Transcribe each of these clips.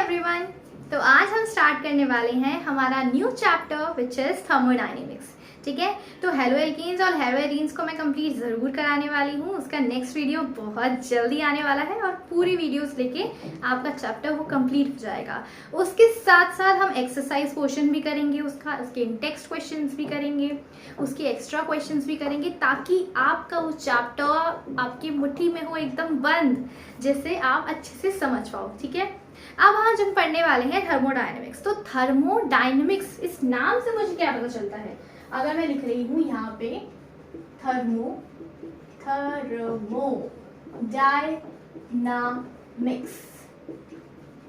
Everyone. तो आज हम स्टार्ट करने वाले हैं हमारा new chapter which is thermodynamics. ठीक है, तो हेलो एल्कीन्स और हेलो एरीन्स को मैं कंप्लीट ज़रूर कराने वाली हूँ। उसका नेक्स्ट वीडियो बहुत जल्दी आने वाला है और पूरी वीडियोस लेके आपका चैप्टर वो कंप्लीट हो जाएगा। उसके साथ साथ हम एक्सरसाइज क्वेश्चन भी करेंगे, उसके इंटेक्स्ट क्वेश्चंस भी करेंगे, उसके एक्स्ट्रा क्वेश्चंस भी करेंगे, ताकि आपका वो चैप्टर आपकी मुट्ठी में हो एकदम बंद, जिससे आप अच्छे से समझ पाओ। ठीक है, अब आज हम पढ़ने वाले हैं थर्मोडायनेमिक्स। तो थर्मोडायनेमिक्स, इस नाम से मुझे क्या पता चलता है? अगर मैं लिख रही हूँ यहाँ पे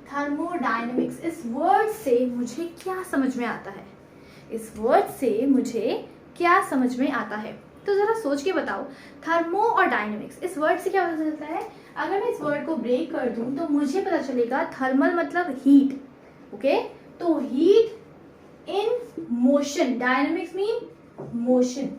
थर्मोडायनेमिक्स, इस वर्ड से मुझे क्या समझ में आता है? इस वर्ड से मुझे क्या समझ में आता है? तो जरा सोच के बताओ, थर्मो और डायनेमिक्स, इस वर्ड से क्या पता चलता है? अगर मैं इस वर्ड को ब्रेक कर दूं तो मुझे पता चलेगा थर्मल मतलब हीट। ओके, तो heat in motion, dynamics mean motion.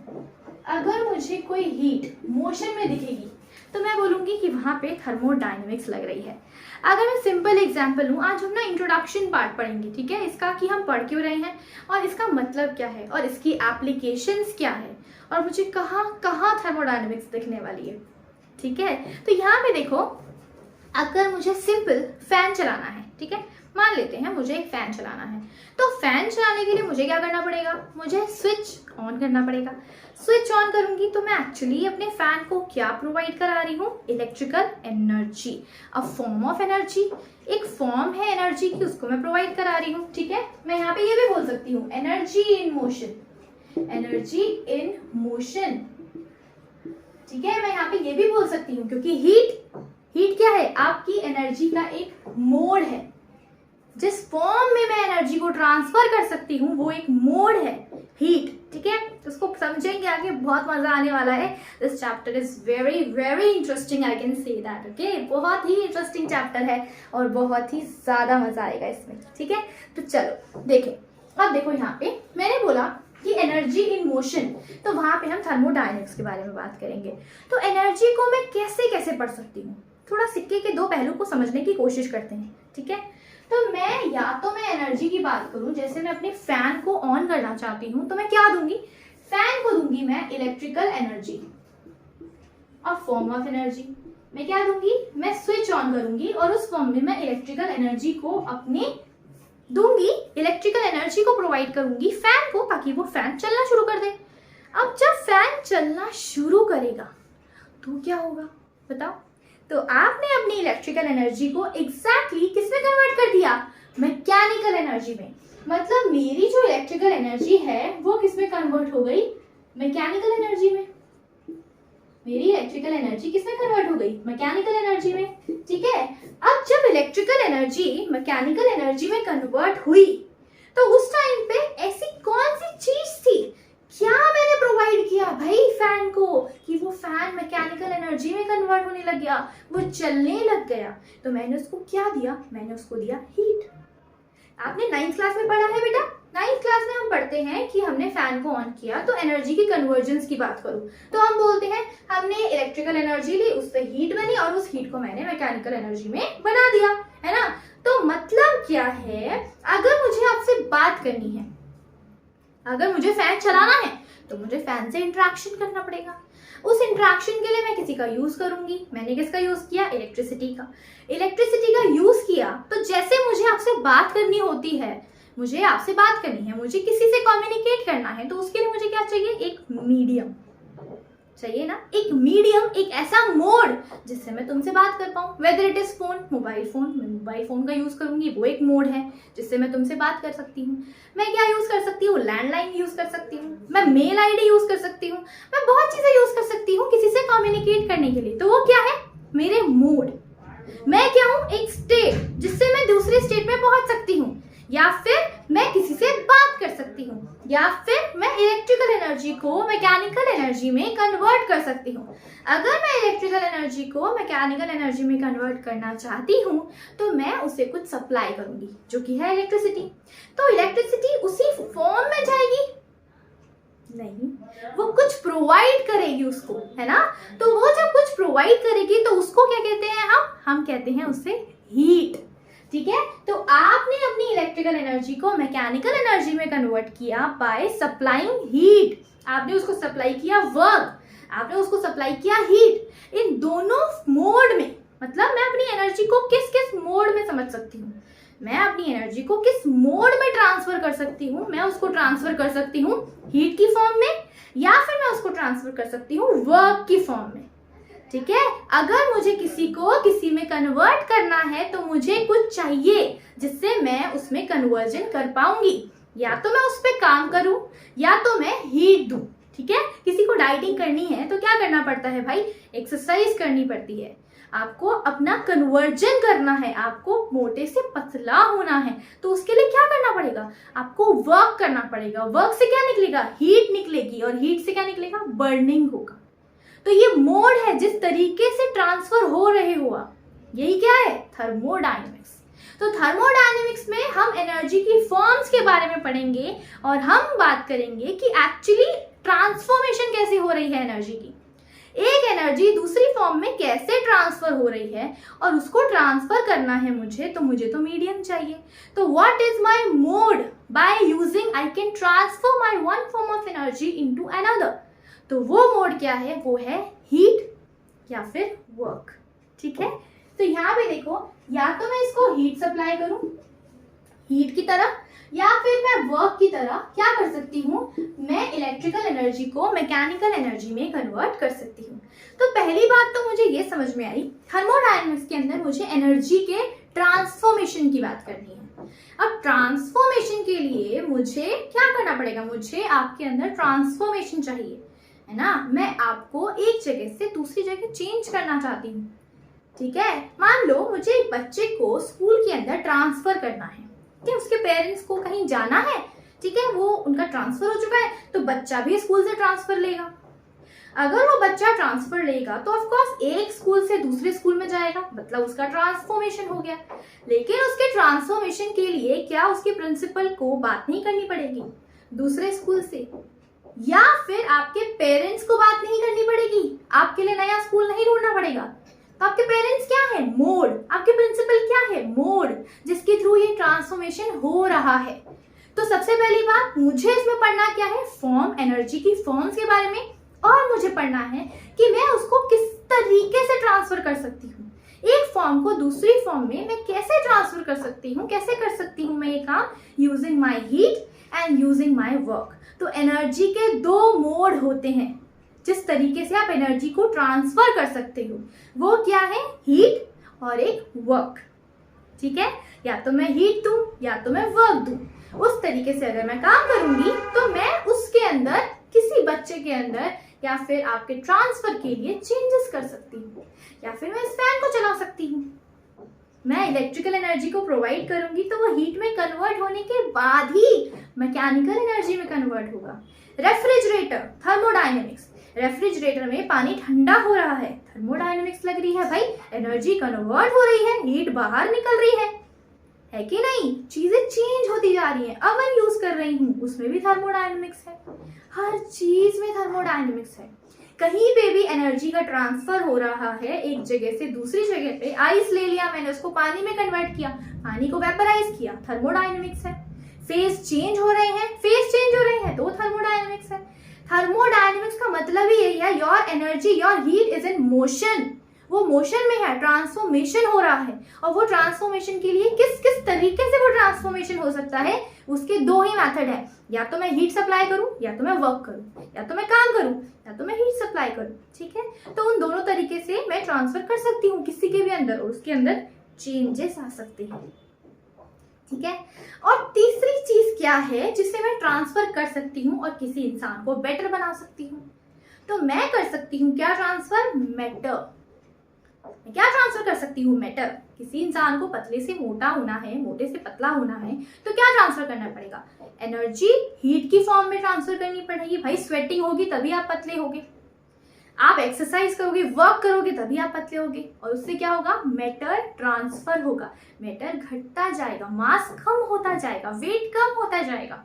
अगर मुझे कोई हीट मोशन में दिखेगी तो मैं बोलूंगी कि वहां पे थर्मोडायनेमिक्स लग रही है। अगर मैं सिंपल एग्जांपल लूँ, आज हम ना इंट्रोडक्शन पार्ट पढ़ेंगे, ठीक है, इसका कि हम पढ़ क्यों रहे हैं और इसका मतलब क्या है और इसकी एप्लीकेशंस क्या है और मुझे कहाँ कहाँ थर्मोडायनेमिक्स दिखने वाली है। ठीक है, तो यहाँ पे देखो, अगर मुझे सिंपल फैन चलाना है, ठीक है, मान लेते हैं मुझे एक फैन चलाना है, तो फैन चलाने के लिए मुझे क्या करना पड़ेगा? मुझे स्विच ऑन करना पड़ेगा। स्विच ऑन करूंगी तो मैं एक्चुअली अपने फैन को क्या प्रोवाइड करा रही हूँ? Electrical energy, a form of energy. एक फॉर्म है एनर्जी की, उसको मैं प्रोवाइड करा रही हूँ। ठीक है, मैं यहाँ पे ये भी बोल सकती हूँ energy in motion, energy in motion. ठीक है, मैं यहाँ पे ये भी बोल सकती हूँ, क्योंकि हीट क्या है? आपकी एनर्जी का एक मोड है। जिस फॉर्म में मैं एनर्जी को ट्रांसफर कर सकती हूँ वो एक मोड है, हीट। ठीक है, उसको समझेंगे आगे, बहुत मजा आने वाला है। This chapter is very very interesting, I can say that. Okay, बहुत ही इंटरेस्टिंग चैप्टर है और बहुत ही ज्यादा मजा आएगा इसमें। ठीक है, तो चलो देखें। अब देखो, यहाँ पे मैंने बोला कि एनर्जी इन मोशन, तो वहां पे हम थर्मोडायनेमिक्स के बारे में बात करेंगे। तो एनर्जी को मैं कैसे कैसे पढ़ सकती हूँ? थोड़ा सिक्के के दो पहलू को समझने की कोशिश करते हैं। ठीक है, तो मैं एनर्जी की बात करूं, जैसे मैं अपने फैन को ऑन करना चाहती हूं, तो मैं क्या दूंगी? फैन को दूंगी मैं इलेक्ट्रिकल एनर्जी और फॉर्म ऑफ एनर्जी। मैं क्या दूंगी? मैं स्विच ऑन करूंगी और उस फॉर्म में मैं इलेक्ट्रिकल एनर्जी को अपने दूंगी, इलेक्ट्रिकल एनर्जी को प्रोवाइड करूंगी फैन को, ताकि वो फैन चलना शुरू कर दे। अब जब फैन चलना शुरू करेगा तो क्या होगा बताओ? तो आपने अपनी इलेक्ट्रिकल एनर्जी को एग्जैक्टली किसमें कन्वर्ट कर दिया? मैकेनिकल एनर्जी में। मतलब मेरी जो इलेक्ट्रिकल एनर्जी है वो किसमें कन्वर्ट हो गई? मैकेनिकल एनर्जी में। मेरी इलेक्ट्रिकल एनर्जी किसमें कन्वर्ट हो गई? मैकेनिकल एनर्जी में। ठीक है, अब जब इलेक्ट्रिकल एनर्जी मैकेनिकल एनर्जी में कन्वर्ट हुई तो उस टाइम पे ऐसी कौन सी चीज थी, क्या मैंने प्रोवाइड किया भाई फैन को, कि वो फैन मैकेनिकल एनर्जी में कन्वर्ट होने लग गया, वो चलने लग गया? तो मैंने उसको क्या दिया? मैंने उसको दिया हीट। आपने 9th क्लास में पढ़ा है बेटा। 9th क्लास में हम पढ़ते हैं कि हमने फैन को ऑन किया तो एनर्जी की कन्वर्जेंस की बात करूं तो हम बोलते हैं हमने इलेक्ट्रिकल एनर्जी ली, उससे हीट बनी और उस हीट को मैंने मैकेनिकल एनर्जी में बना दिया, है ना? तो मतलब क्या है, अगर मुझे आपसे बात करनी है, अगर मुझे फैन चलाना है तो मुझे फैन से इंटरेक्शन करना पड़ेगा। उस इंटरेक्शन के लिए मैं किसी का यूज करूंगी। मैंने किसका यूज किया? इलेक्ट्रिसिटी का। इलेक्ट्रिसिटी का यूज किया तो जैसे मुझे आपसे बात करनी होती है, मुझे आपसे बात करनी है, मुझे किसी से कम्युनिकेट करना है, तो उसके लिए मुझे क्या चाहिए? एक मीडियम चाहिए ना, एक मीडियम, एक ऐसा मोड जिससे मैं तुमसे बात कर पाऊं। Whether it is phone, mobile phone, मैं मोबाइल फोन का यूज करूंगी, वो एक मोड है जिससे मैं तुमसे बात कर सकती हूँ। मैं क्या यूज कर सकती हूँ? लैंडलाइन यूज कर सकती हूँ, मैं मेल आईडी यूज कर सकती हूँ, मैं बहुत चीजें यूज कर सकती हूँ किसी से कम्युनिकेट करने के लिए। तो वो क्या है? मेरे मोड। मैं क्या हूँ? एक स्टेट जिससे मैं दूसरे स्टेट में पहुंच सकती हूँ, या फिर मैं किसी से बात कर सकती हूँ, या फिर मैं इलेक्ट्रिकल एनर्जी को मैकेनिकल एनर्जी में कन्वर्ट कर सकती हूँ। अगर मैं इलेक्ट्रिकल एनर्जी को मैकेनिकल एनर्जी में कन्वर्ट करना चाहती हूँ तो मैं उसे कुछ सप्लाई करूंगी, जो कि है इलेक्ट्रिसिटी। तो इलेक्ट्रिसिटी उसी फॉर्म में जाएगी? नहीं, वो कुछ प्रोवाइड करेगी उसको, है ना? तो वो जब कुछ प्रोवाइड करेगी तो उसको क्या कहते हैं हम कहते हैं उसे हीट। ठीक है। तो आपने अपनी इलेक्ट्रिकल एनर्जी को मैकेनिकल एनर्जी में कन्वर्ट किया बाय सप्लाइंग हीट। आपने उसको सप्लाई किया वर्क, आपने उसको सप्लाई किया हीट। इन दोनों मोड में, मतलब मैं अपनी एनर्जी को किस किस मोड में समझ सकती हूँ, मैं अपनी एनर्जी को किस मोड में ट्रांसफर कर सकती हूँ। मैं उसको ट्रांसफर कर सकती हूँ हीट की फॉर्म में, या फिर मैं उसको ट्रांसफर कर सकती हूँ वर्क की फॉर्म में। ठीक है। अगर मुझे किसी को किसी में कन्वर्ट करना है तो मुझे कुछ चाहिए जिससे मैं उसमें कन्वर्जन कर पाऊंगी। या तो मैं उस पर काम करूं या तो मैं हीट दूं। ठीक है। किसी को डाइटिंग करनी है तो क्या करना पड़ता है भाई, एक्सरसाइज करनी पड़ती है। आपको अपना कन्वर्जन करना है, आपको मोटे से पतला होना है, तो उसके लिए क्या करना पड़ेगा, आपको वर्क करना पड़ेगा। वर्क से क्या निकलेगा, हीट निकलेगी, और हीट से क्या निकलेगा, बर्निंग होगा। तो ये मोड है जिस तरीके से ट्रांसफर हो रहे हो आप, यही क्या है, थर्मोडायनेमिक्स। तो थर्मोडायनेमिक्स में हम एनर्जी की फॉर्म्स के बारे में पढ़ेंगे और हम बात करेंगे कि एक्चुअली ट्रांसफॉर्मेशन कैसे हो रही है एनर्जी की। एक एनर्जी दूसरी फॉर्म में कैसे ट्रांसफर हो रही है और उसको ट्रांसफर करना है मुझे, तो मुझे तो मीडियम चाहिए। तो what is my mode by using I can transfer my one form of energy into another. तो वो मोड क्या है, वो है हीट या फिर वर्क। ठीक है। तो यहाँ पे देखो, या तो मैं इसको हीट सप्लाई करूं हीट की तरह, या फिर मैं वर्क की तरह क्या कर सकती हूँ, मैं इलेक्ट्रिकल एनर्जी को मैकेनिकल एनर्जी में कन्वर्ट कर सकती हूँ। तो पहली बात तो मुझे ये समझ में आई, थर्मोडायनेमिक्स के अंदर मुझे एनर्जी के ट्रांसफॉर्मेशन की बात करनी है। अब ट्रांसफॉर्मेशन के लिए मुझे क्या करना पड़ेगा, मुझे आपके अंदर ट्रांसफॉर्मेशन चाहिए, है ना। मैं आपको एक जगह से दूसरी जगह चेंज करना चाहती हूँ। ठीक है। मान लो मुझे एक बच्चे को स्कूल के अंदर ट्रांसफर करना है, ठीक है, उसके पेरेंट्स को कहीं जाना है, ठीक है, वो उनका ट्रांसफर हो चुका है, तो बच्चा भी स्कूल से ट्रांसफर लेगा। अगर वो बच्चा ट्रांसफर लेगा तो ऑफ कोर्स एक स्कूल से दूसरे स्कूल में जाएगा, मतलब उसका ट्रांसफॉर्मेशन हो गया। लेकिन उसके ट्रांसफॉर्मेशन के लिए क्या उसके प्रिंसिपल को बात नहीं करनी पड़ेगी दूसरे स्कूल से, या फिर आपके पेरेंट्स को बात नहीं करनी पड़ेगी, आपके लिए नया स्कूल नहीं ढूंढना पड़ेगा। तो आपके पेरेंट्स क्या है, मोड, आपके प्रिंसिपल क्या है, मोड, जिसके थ्रू ये ट्रांसफॉर्मेशन हो रहा है। तो सबसे पहली बात मुझे इसमें पढ़ना क्या है, फॉर्म, एनर्जी की फॉर्म्स के बारे में, और मुझे पढ़ना है कि मैं उसको किस तरीके से ट्रांसफर कर सकती हूँ। एक फॉर्म को दूसरी फॉर्म में मैं कैसे ट्रांसफर कर सकती हूँ, कैसे कर सकती हूँ मैं ये काम, using my heat and using my work. तो एनर्जी के दो मोड होते हैं जिस तरीके से आप एनर्जी को ट्रांसफर कर सकते हो, वो क्या है, हीट और एक वर्क। ठीक है। या तो मैं हीट दूं या तो मैं वर्क दूं, उस तरीके से अगर मैं काम करूंगी तो मैं उसके अंदर, किसी बच्चे के अंदर, या फिर आपके ट्रांसफर के लिए चेंजेस कर सकती हूँ, या फिर मैं इस फैन को चला सकती हूँ। मैं इलेक्ट्रिकल एनर्जी को प्रोवाइड करूंगी तो वो हीट में कन्वर्ट होने के बाद ही मैकेनिकल एनर्जी में कन्वर्ट होगा। रेफ्रिजरेटर, थर्मोडायनेमिक्स, रेफ्रिजरेटर में पानी ठंडा हो रहा है, थर्मोडायनेमिक्स लग रही है भाई, एनर्जी कन्वर्ट हो रही है, हीट बाहर निकल रही है कि नहीं, चीजें चेंज होती जा रही है। अवन यूज कर रही हूँ, उसमें भी थर्मोडायनेमिक्स है, हर चीज में थर्मोडायनेमिक्स है। कहीं पे भी एनर्जी का ट्रांसफर हो रहा है एक जगह से दूसरी जगह पे, आइस ले लिया मैंने, उसको पानी में कन्वर्ट किया, पानी को वेपराइज किया, थर्मोडायनेमिक्स है। फेज चेंज हो रहे हैं, फेज चेंज हो रहे हैं, तो थर्मोडायनेमिक्स है। थर्मोडायनेमिक्स का मतलब ही यही है, your energy, your heat is in motion, वो मोशन में है, ट्रांसफॉर्मेशन हो रहा है। और वो ट्रांसफॉर्मेशन के लिए किस किस तरीके से वो ट्रांसफॉर्मेशन हो सकता है, उसके दो ही मेथड है, या तो मैं हीट सप्लाई करूं या तो मैं वर्क करूं, या तो मैं काम करूं या तो मैं हीट सप्लाई करूं। ठीक है। तो उन दोनों तरीके से मैं ट्रांसफर कर सकती हूँ किसी के भी अंदर, और उसके अंदर चेंजेस आ सकते हैं। ठीक है। और तीसरी चीज क्या है जिससे मैं ट्रांसफर कर सकती हूँ और किसी इंसान को बेटर बना सकती हूँ, तो मैं कर सकती हूँ क्या ट्रांसफर, मैटर। मैं क्या ट्रांसफर कर सकती हूँ, मैटर। किसी इंसान को पतले से मोटा होना है, मोटे से पतला होना है, तो क्या ट्रांसफर करना पड़ेगा, एनर्जी हीट की फॉर्म में ट्रांसफर करनी पड़ेगी। भाई स्वेटिंग होगी तभी आप पतले होगे, आप एक्सरसाइज करोगे, वर्क करोगे, तभी आप पतले होगे, और उससे क्या होगा, मैटर ट्रांसफर होगा, मैटर घटता जाएगा, मास कम होता जाएगा, वेट कम होता जाएगा,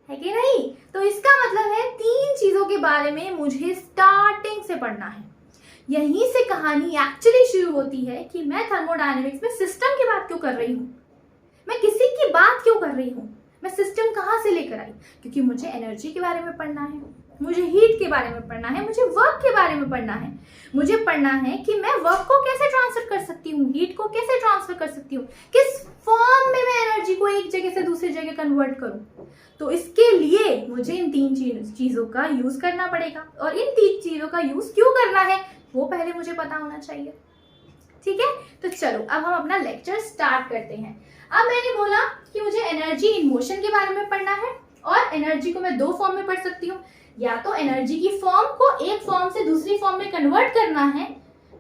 है कि नहीं। तो इसका मतलब है तीन चीजों के बारे में मुझे स्टार्टिंग से पढ़ना है, यहीं से कहानी एक्चुअली शुरू होती है कि मैं थर्मोडायनेमिक्स में सिस्टम की बात क्यों कर रही हूँ, मैं किसी की बात क्यों कर रही हूँ, मैं सिस्टम कहाँ से लेकर आई, क्योंकि मुझे एनर्जी के बारे में पढ़ना है, मुझे हीट के बारे में पढ़ना है, मुझे वर्क के बारे में पढ़ना है। मुझे पढ़ना है कि मैं वर्क को कैसे ट्रांसफर कर सकती हूँ, हीट को कैसे ट्रांसफर कर सकती हूँ, किस फॉर्म में मैं एनर्जी को एक जगह से दूसरी जगह कन्वर्ट करूँ। तो इसके लिए मुझे इन 3 चीज़ों का यूज़ करना पड़ेगा, और इन 3 चीज़ों का यूज़ क्यों करना है वो पहले मुझे पता होना चाहिए। ठीक है, तो चलो अब हम अपना लेक्चर स्टार्ट करते हैं। अब मैंने बोला कि मुझे एनर्जी इन मोशन के बारे में पढ़ना है, और एनर्जी को मैं 2 फॉर्म में पढ़ सकती हूँ। या तो एनर्जी की फॉर्म को एक फॉर्म से दूसरी फॉर्म में कन्वर्ट करना है,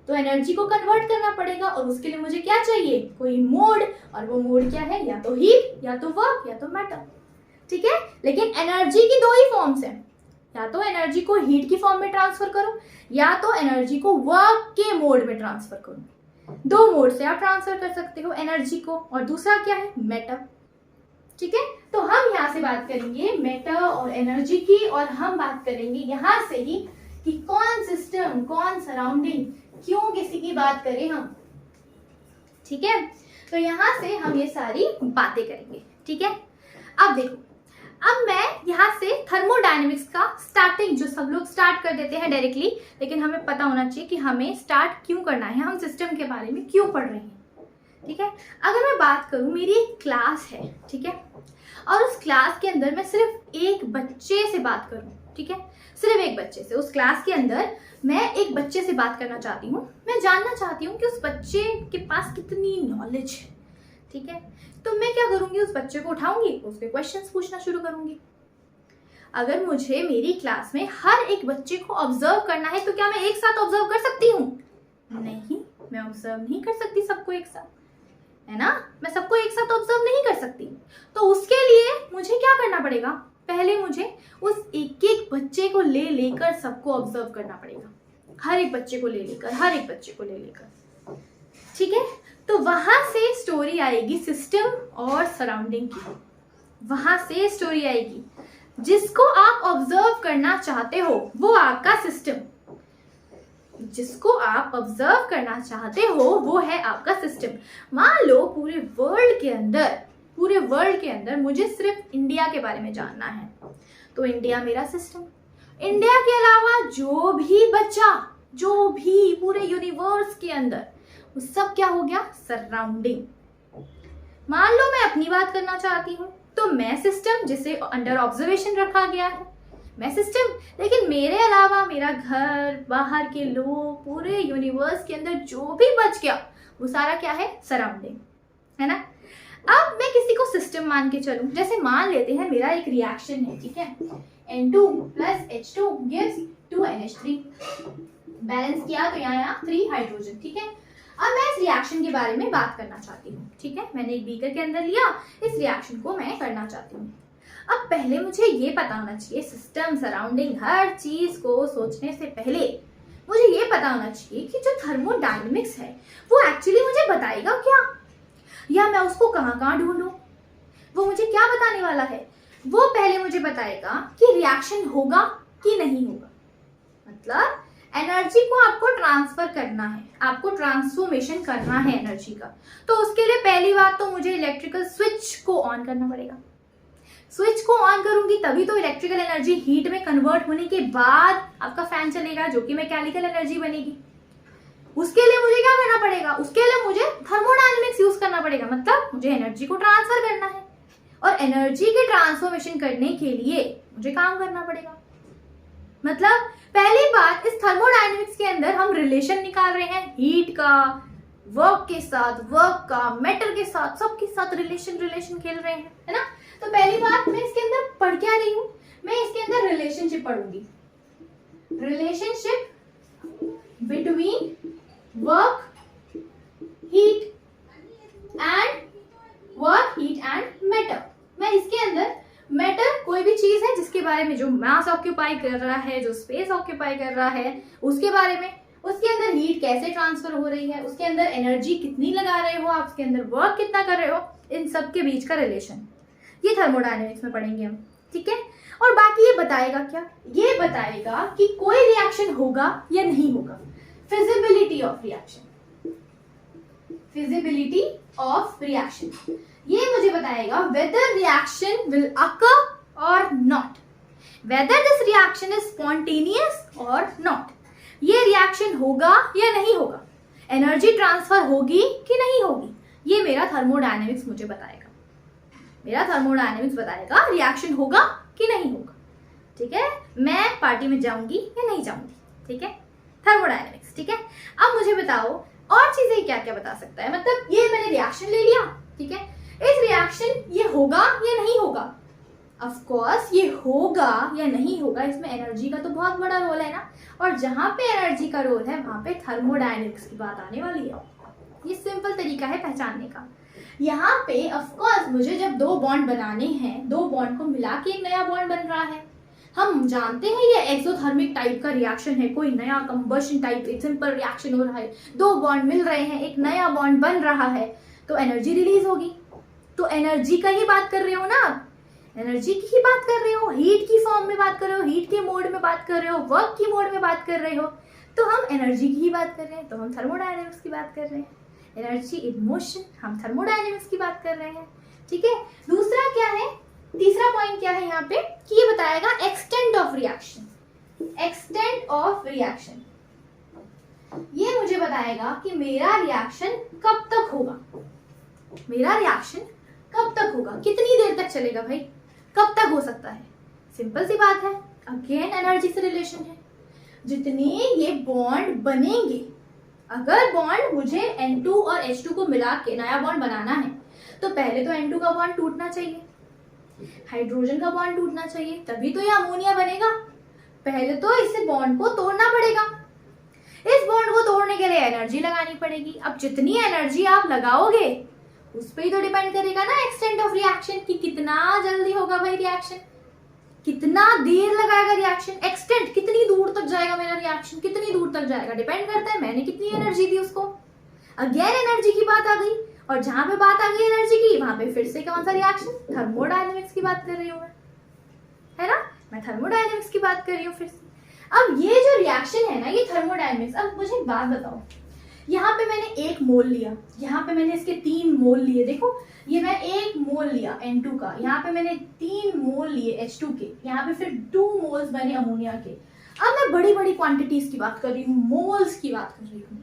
तो एनर्जी को कन्वर्ट करना पड़ेगा, और उसके लिए मुझे क्या चाहिए, कोई मोड, और वो मोड क्या है, या तो हीट, या तो वर्क, या तो मैटर। ठीक है, लेकिन एनर्जी की 2 ही फॉर्म्स हैं, या तो एनर्जी को हीट की फॉर्म में ट्रांसफर करो, या तो एनर्जी को वर्क के मोड में ट्रांसफर करो। 2 मोड से आप ट्रांसफर कर सकते हो एनर्जी को, और दूसरा क्या है, मैटर। ठीक है, तो हम यहाँ से बात करेंगे मैटर और एनर्जी की, और हम बात करेंगे यहाँ से ही कि कौन सिस्टम, कौन सराउंडिंग, क्यों किसी की बात करें हम। ठीक है, तो यहाँ से हम ये सारी बातें करेंगे। ठीक है, अब देखो, अब मैं यहाँ से थर्मोडायनेमिक्स का स्टार्टिंग, जो सब लोग स्टार्ट कर देते हैं डायरेक्टली, लेकिन हमें पता होना चाहिए कि हमें स्टार्ट क्यों करना है, हम सिस्टम के बारे में क्यों पढ़ रहे हैं। ठीक है, अगर मैं बात करूँ, मेरी एक क्लास है, ठीक है, और उस क्लास के अंदर मैं सिर्फ एक बच्चे से बात करूँ, ठीक है, सिर्फ एक बच्चे से, उस क्लास के अंदर मैं एक बच्चे से बात करना चाहती हूँ, मैं जानना चाहती हूँ कि उस बच्चे के पास कितनी नॉलेज है। ठीक है, तो मैं क्या करूँगी, उस बच्चे को उठाऊंगी, उसके क्वेश्चंस पूछना शुरू करूँगी। अगर मुझे मेरी क्लास में हर एक बच्चे को ऑब्जर्व करना है, तो क्या मैं एक साथ ऑब्जर्व कर सकती हूँ? नहीं, मैं ऑब्जर्व नहीं कर सकती सबको एक साथ, है ना, मैं सबको एक साथ ऑब्जर्व नहीं कर सकती। तो उसके लिए मुझे क्या करना पड़ेगा, पहले मुझे उस एक एक बच्चे को लेकर सबको ऑब्जर्व करना पड़ेगा, हर एक बच्चे को लेकर, हर एक बच्चे को लेकर। ठीक है, तो वहां से स्टोरी आएगी सिस्टम और सराउंडिंग की, वहां से स्टोरी आएगी। जिसको आप ऑब्जर्व करना चाहते हो वो आपका सिस्टम, जिसको आप ऑब्जर्व करना चाहते हो वो है आपका सिस्टम। मान लो पूरे वर्ल्ड के अंदर मुझे सिर्फ इंडिया के बारे में जानना है, तो इंडिया मेरा सिस्टम। इंडिया के अलावा जो भी बचा, जो भी पूरे यूनिवर्स के अंदर, वो सब क्या हो गया, सराउंडिंग। मान लो मैं अपनी बात करना चाहती हूँ, तो मैं सिस्टम, जिसे अंडर ऑब्जर्वेशन रखा गया है, मैं सिस्टम। लेकिन मेरे अलावा मेरा घर, बाहर के लोग, पूरे यूनिवर्स के अंदर जो भी बच गया वो सारा क्या है, सराउंडिंग, है ना। अब मैं किसी को सिस्टम मान के चलूं, जैसे मान लेते हैं मेरा एक रिएक्शन है, ठीक है, N2 + H2 gives 2NH3, balance किया तो यहाँ 3 हाइड्रोजन। ठीक है, अब मैं इस रिएक्शन के बारे में बात करना चाहती हूँ। ठीक है, मैंने एक बीकर के अंदर लिया, इस रिएक्शन को मैं करना चाहती हूँ। अब पहले मुझे ये पता होना चाहिए, सिस्टम, सराउंडिंग, हर चीज को सोचने से पहले मुझे ये पता होना चाहिए कि जो थर्मोडायनेमिक्स है वो एक्चुअली मुझे बताएगा क्या, या मैं उसको कहाँ कहाँ ढूंढूं, वो मुझे क्या बताने वाला है। वो पहले मुझे बताएगा कि रिएक्शन होगा कि नहीं होगा, मतलब एनर्जी को आपको ट्रांसफर करना है, आपको ट्रांसफॉर्मेशन करना है एनर्जी का। तो उसके लिए पहली बात तो मुझे इलेक्ट्रिकल स्विच को ऑन करना पड़ेगा। स्विच को ऑन करूंगी तभी तो इलेक्ट्रिकल एनर्जी हीट में कन्वर्ट होने के बाद आपका फैन चलेगा, जो कि मैकेनिकल एनर्जी बनेगी। उसके लिए मुझे क्या करना पड़ेगा, उसके लिए मुझे थर्मोडायनेमिक्स यूज करना पड़ेगा, मतलब मुझे एनर्जी को ट्रांसफर करना है, और एनर्जी के ट्रांसफॉर्मेशन करने के लिए मुझे काम करना पड़ेगा। मतलब पहली बात, इस थर्मोडायनेमिक्स के अंदर हम रिलेशन निकाल रहे हैं, हीट का वर्क के साथ, वर्क का मैटर के साथ, सबके साथ रिलेशन खेल रहे हैं, है ना। तो पहली बात, मैं इसके अंदर पढ़ क्या रही हूं, मैं इसके अंदर रिलेशनशिप पढ़ूंगी, relationship between work, heat and matter. मैं इसके अंदर मैटर कोई भी चीज है जिसके बारे में, जो मास ऑक्यूपाई कर रहा है, जो स्पेस ऑक्यूपाई कर रहा है, उसके बारे में, उसके अंदर हीट कैसे ट्रांसफर हो रही है, उसके अंदर एनर्जी कितनी लगा रहे हो आप, उसके अंदर वर्क कितना कर रहे हो, इन सब के बीच का रिलेशन, ये थर्मोडायनेमिक्स में पढ़ेंगे हम। ठीक है, और बाकी ये बताएगा क्या, ये बताएगा कि कोई रिएक्शन होगा या नहीं होगा। Feasibility of reaction, feasibility of reaction, ये मुझे बताएगा weather reaction will occur or not, whether this reaction is spontaneous और नॉट, ये रिएक्शन होगा या नहीं होगा, एनर्जी ट्रांसफर होगी कि नहीं होगी, ये मेरा थर्मोडायनेमिक्स मुझे बताएगा, मेरा थर्मोडायनेमिक्स बताएगा रिएक्शन होगा कि नहीं होगा। ठीक है, मैं पार्टी में जाऊंगी या नहीं जाऊंगी, ठीक है, थर्मोडायनेमिक्स। ठीक है, अब मुझे बताओ और चीजें क्या क्या बता सकता है, मतलब ये मैंने रिएक्शन ले लिया, ठीक है, इस रिएक्शन ये होगा या नहीं होगा, ऑफ कोर्स ये होगा या नहीं होगा, इसमें एनर्जी का तो बहुत बड़ा रोल है ना, और जहां पे एनर्जी का रोल है वहां पे थर्मोडायनेमिक्स की बात आने वाली है। ये सिंपल तरीका है पहचानने का। यहाँ पे ऑफ कोर्स मुझे जब दो बॉन्ड बनाने हैं, दो बॉन्ड को मिला के एक नया बॉन्ड बन रहा है, हम जानते हैं ये एक्सोथर्मिक टाइप का रिएक्शन है, कोई नया कंबशन टाइप एक सिंपल रिएक्शन हो रहा है, दो बॉन्ड मिल रहे हैं, एक नया बॉन्ड बन रहा है, तो एनर्जी रिलीज होगी। तो एनर्जी का ही बात कर रहे हो ना आप, एनर्जी की ही बात कर रहे हो, हीट की फॉर्म में बात कर रहे हो, हीट के मोड में बात कर रहे हो, वर्क की मोड में बात कर रहे हो, तो हम एनर्जी की ही बात कर रहे हैं, तो हम थर्मोडायनेमिक्स की बात कर रहे हैं। एनर्जी इन मोशन, हम थर्मोडायनेमिक्स की बात कर रहे हैं। ठीक है, दूसरा क्या है, तीसरा पॉइंट क्या है यहाँ पे कि ये बताएगा extent of reaction, extent of reaction, ये मुझे बताएगा कि मेरा रिएक्शन कब तक होगा, मेरा रिएक्शन कब तक होगा, कितनी देर तक चलेगा भाई, कब तक हो सकता है। सिंपल सी बात है, अगेन एनर्जी से रिलेशन है, जितने ये बॉन्ड बनेंगे, अगर बॉन्ड मुझे N2 और H2 को मिला के नया बॉन्ड बनाना है तो पहले तो N2 का बॉन्ड टूटना चाहिए, हाइड्रोजन का बॉन्ड टूटना चाहिए, तभी तो ये अमोनिया बनेगा। पहले तो इसे बॉन्ड को तोड़ना पड़ेगा, इस बॉन्ड को तोड़ने के लिए एनर्जी लगानी पड़ेगी। अब जितनी एनर्जी आप लगाओगे उस पर ही तो डिपेंड करेगा ना एक्सटेंट ऑफ रिएक्शन की कितना जल्दी होगा भाई रिएक्शन, कितना देर लगाएगा रिएक्शन, एक्सटेंट कितनी दूर तक जाएगा मेरा रिएक्शन, कितनी दूर तक जाएगा, डिपेंड करता है मैंने कितनी एनर्जी दी उसको। अगेन एनर्जी की बात आ गई, और जहां पे बात आ गई एनर्जी की वहां पे फिर से कौन सा रिएक्शन, थर्मोडायनेमिक्स की बात कर रही हूँ मैं, है ना, मैं थर्मोडायनेमिक्स की बात कर रही हूँ फिर से। अब ये जो रिएक्शन है ना, ये थर्मोडायनेमिक्स। अब मुझे एक बात बताओ, यहाँ पे मैंने 1 मोल लिया, यहाँ पे मैंने इसके 3 मोल लिए, देखो ये मैं 1 मोल लिया N2 का, यहाँ पे मैंने 3 मोल लिए H2 के, यहाँ पे फिर 2 मोल्स बने अमोनिया के। अब मैं बड़ी बड़ी क्वांटिटीज की बात कर रही हूँ, मोल्स की बात कर रही हूँ।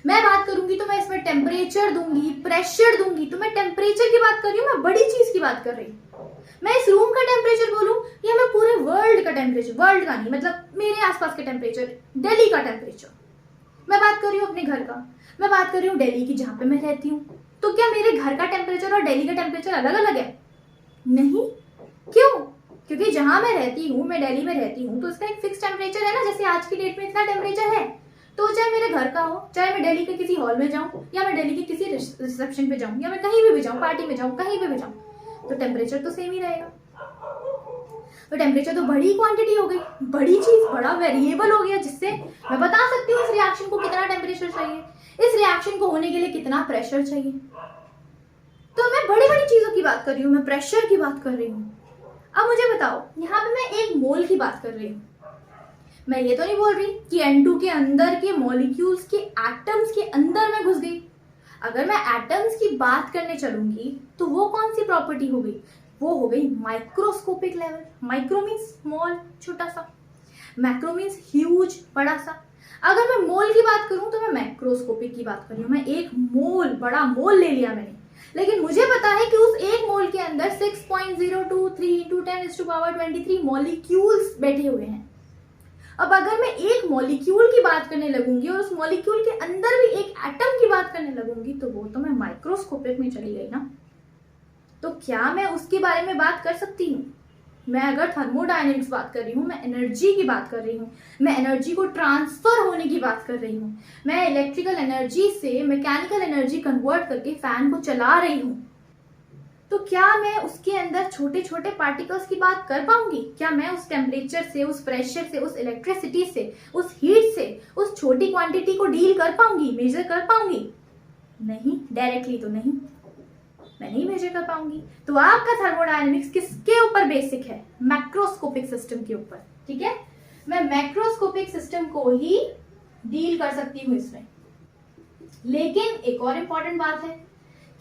मैं बात करूंगी तो मैं इसमें टेम्परेचर दूंगी, प्रेशर दूंगी, तो मैं टेम्परेचर की बात कर रही हूँ, मैं बड़ी चीज की बात कर रही हूँ। मैं इस रूम का टेम्परेचर बोलूं या मैं पूरे वर्ल्ड का टेम्परेचर, वर्ल्ड का नहीं मतलब मेरे आसपास के टेम्परेचर, दिल्ली का टेम्परेचर, मैं बात कर रही हूँ अपने घर का, मैं बात कर रही हूँ दिल्ली की जहां पे मैं रहती हूँ, तो क्या मेरे घर का टेम्परेचर और दिल्ली का टेम्परेचर अलग अलग है? नहीं। क्यों? क्योंकि जहां मैं रहती हूँ, मैं दिल्ली में रहती हूँ, तो इसका एक फिक्स टेम्परेचर है ना, जैसे आज की डेट में इतना टेम्परेचर है, तो चाहे मेरे घर का हो, चाहे मैं दिल्ली के किसी हॉल में जाऊं, या मैं दिल्ली के किसी रिसेप्शन पे जाऊं, या मैं कहीं भी जाऊं, पार्टी में जाऊं, कहीं पे भी जाऊं, तो टेम्परेचर तो सेम ही रहेगा। तो टेम्परेचर तो बड़ी क्वांटिटी हो गई, बड़ी चीज, बड़ा वेरिएबल हो गया, जिससे मैं बता सकती हूँ इस रिएक्शन को कितना टेम्परेचर चाहिए, इस रिएक्शन को होने के लिए कितना प्रेशर चाहिए। तो मैं बड़ी बड़ी चीजों की बात कर रही हूँ, मैं प्रेशर की बात कर रही हूँ। अब मुझे बताओ, यहाँ पे मैं 1 मोल की बात कर रही हूँ, मैं ये तो नहीं बोल रही कि N2 के अंदर के मॉलिक्यूल्स के एटम्स के अंदर मैं घुस गई। अगर मैं एटम्स की बात करने चलूंगी तो वो कौन सी प्रॉपर्टी हो गई, वो हो गई microscopic level. Micro means small, छोटा सा, मैक्रो मीन्स ह्यूज, बड़ा सा। अगर मैं मोल की बात करूं तो मैं मैक्रोस्कोपिक की बात कर रही हूँ, मैं 1 मोल, बड़ा मोल ले लिया मैंने, लेकिन मुझे पता है कि उस 1 मोल के अंदर 6.023 × 10⁻23 मॉलिक्यूल्स बैठे हुए हैं। अब अगर मैं 1 मॉलिक्यूल की बात करने लगूंगी और उस मॉलिक्यूल के अंदर भी 1 एटम की बात करने लगूंगी, तो वो तो मैं माइक्रोस्कोपिक में चली गई ना। तो क्या मैं उसके बारे में बात कर सकती हूँ? मैं अगर थर्मोडायनेमिक्स बात कर रही हूँ, मैं एनर्जी की बात कर रही हूँ, मैं एनर्जी को ट्रांसफर होने की बात कर रही हूँ, मैं इलेक्ट्रिकल एनर्जी से मैकेनिकल एनर्जी कन्वर्ट करके फैन को चला रही हूँ, तो क्या मैं उसके अंदर छोटे छोटे पार्टिकल्स की बात कर पाऊंगी? क्या मैं उस टेम्परेचर से, उस प्रेशर से, उस इलेक्ट्रिसिटी से, उस हीट से, उस छोटी क्वांटिटी को डील कर पाऊंगी, मेजर कर पाऊंगी? नहीं, डायरेक्टली तो नहीं, मैं नहीं मेजर कर पाऊंगी। तो आपका थर्मोडायनेमिक्स किसके ऊपर बेसिक है? मैक्रोस्कोपिक सिस्टम के ऊपर। ठीक है, मैं मैक्रोस्कोपिक सिस्टम को ही डील कर सकती हूँ इसमें। लेकिन एक और इम्पॉर्टेंट बात है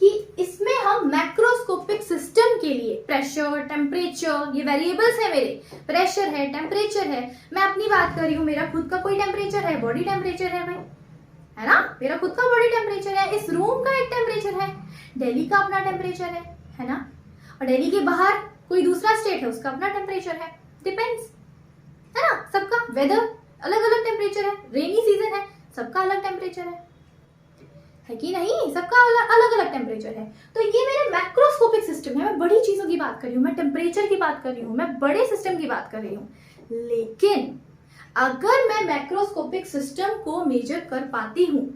कि इसमें हम मैक्रोस्कोपिक सिस्टम के लिए प्रेशर, टेम्परेचर, ये वेरिएबल्स है मेरे, प्रेशर है, टेम्परेचर है, मैं अपनी बात कर रही हूँ, मेरा खुद का कोई टेम्परेचर है, बॉडी टेम्परेचर है भाई, है ना, मेरा खुद का बॉडी टेम्परेचर है, इस रूम का एक टेम्परेचर है, दिल्ली का अपना टेम्परेचर है ना, और दिल्ली के बाहर कोई दूसरा स्टेट है उसका अपना टेम्परेचर है, डिपेंड्स, है ना, सबका वेदर अलग अलग टेम्परेचर है, रेनी सीजन है, सबका अलग टेम्परेचर है कि नहीं, सबका अलग अलग टेम्परेचर है। तो ये मेरे मैक्रोस्कोपिक सिस्टम है, मैं बड़ी चीजों की बात कर रही हूँ, मैं टेम्परेचर की बात कर रही हूँ, मैं बड़े सिस्टम की बात कर रही हूँ। लेकिन अगर मैं मैक्रोस्कोपिक सिस्टम को मेजर कर पाती हूँ,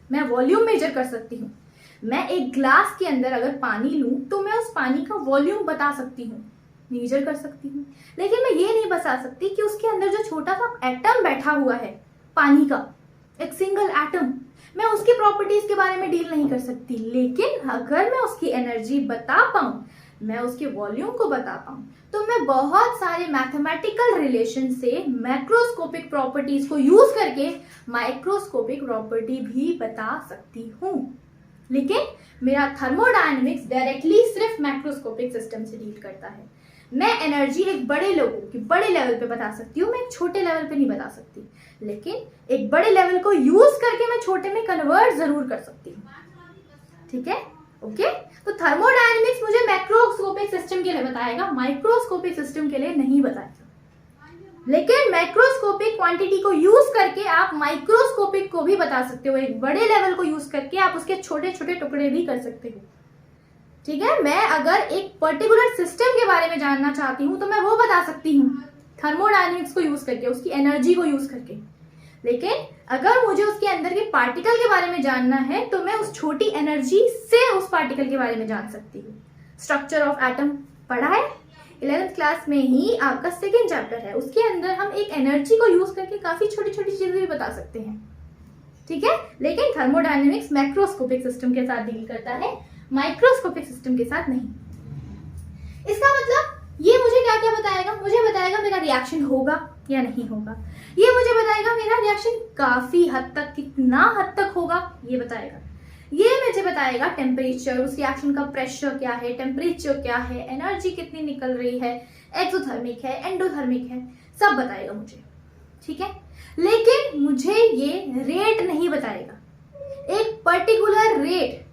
मैं वॉल्यूम मेजर कर सकती हूँ, मैं एक ग्लास के अंदर अगर पानी लूं तो मैं उस पानी का वॉल्यूम बता सकती हूँ, मेजर कर सकती हूँ, लेकिन मैं ये नहीं बता सकती कि उसके अंदर जो छोटा सा एटम बैठा हुआ है पानी का, एक सिंगल एटम, मैं उसकी प्रॉपर्टीज के बारे में डील नहीं कर सकती। लेकिन अगर मैं उसकी एनर्जी बता पाऊं, मैं उसके वॉल्यूम को बता पाऊं, तो मैं बहुत सारे मैथमेटिकल रिलेशन से मैक्रोस्कोपिक प्रॉपर्टीज को यूज करके माइक्रोस्कोपिक प्रॉपर्टी भी बता सकती हूँ। लेकिन मेरा थर्मोडायनेमिक्स डायरेक्टली सिर्फ मैक्रोस्कोपिक सिस्टम से डील करता है। मैं एनर्जी एक बड़े लोगों की बड़े लेवल पे बता सकती हूँ, मैं एक छोटे लेवल पे नहीं बता सकती, लेकिन एक बड़े लेवल को यूज करके मैं छोटे में कन्वर्ट जरूर कर सकती हूँ। ठीक है, ओके। तो थर्मोडायनेमिक्स मुझे मैक्रोस्कोपिक सिस्टम के लिए बताएगा, माइक्रोस्कोपिक सिस्टम के लिए नहीं बताएगा। लेकिन मैक्रोस्कोपिक क्वांटिटी को यूज करके आप माइक्रोस्कोपिक को भी बता सकते हो, एक बड़े लेवल को यूज करके आप उसके छोटे छोटे टुकड़े भी कर सकते हो। ठीक है, मैं अगर एक पर्टिकुलर सिस्टम के बारे में जानना चाहती हूँ तो मैं वो बता सकती हूँ थर्मोडायनेमिक्स को यूज करके, उसकी एनर्जी को यूज करके। लेकिन अगर मुझे उसके अंदर के पार्टिकल के बारे में जानना है तो मैं उस छोटी एनर्जी से उस पार्टिकल के बारे में जान सकती हूँ। स्ट्रक्चर ऑफ एटम पढ़ा है 11th क्लास में ही, आपका सेकेंड चैप्टर है, उसके अंदर हम एक एनर्जी को यूज करके काफी छोटी छोटी चीजें भी बता सकते हैं। ठीक है, लेकिन थर्मोडायनेमिक्स मैक्रोस्कोपिक सिस्टम के साथ डील करता है, माइक्रोस्कोपिक सिस्टम के साथ नहीं। इसका मतलब ये मुझे क्या क्या बताएगा, मुझे बताएगा मेरा रिएक्शन होगा या नहीं होगा, ये मुझे बताएगा मेरा रिएक्शन काफी हद तक, कितना हद तक होगा ये बताएगा, ये मुझे बताएगा टेम्परेचर, उस रिएक्शन का प्रेशर क्या है, टेम्परेचर क्या है, एनर्जी कितनी निकल रही है, एक्सोथर्मिक है, एंडोथर्मिक है, सब बताएगा मुझे। ठीक है, लेकिन मुझे ये रेट नहीं बताएगा, एक पर्टिकुलर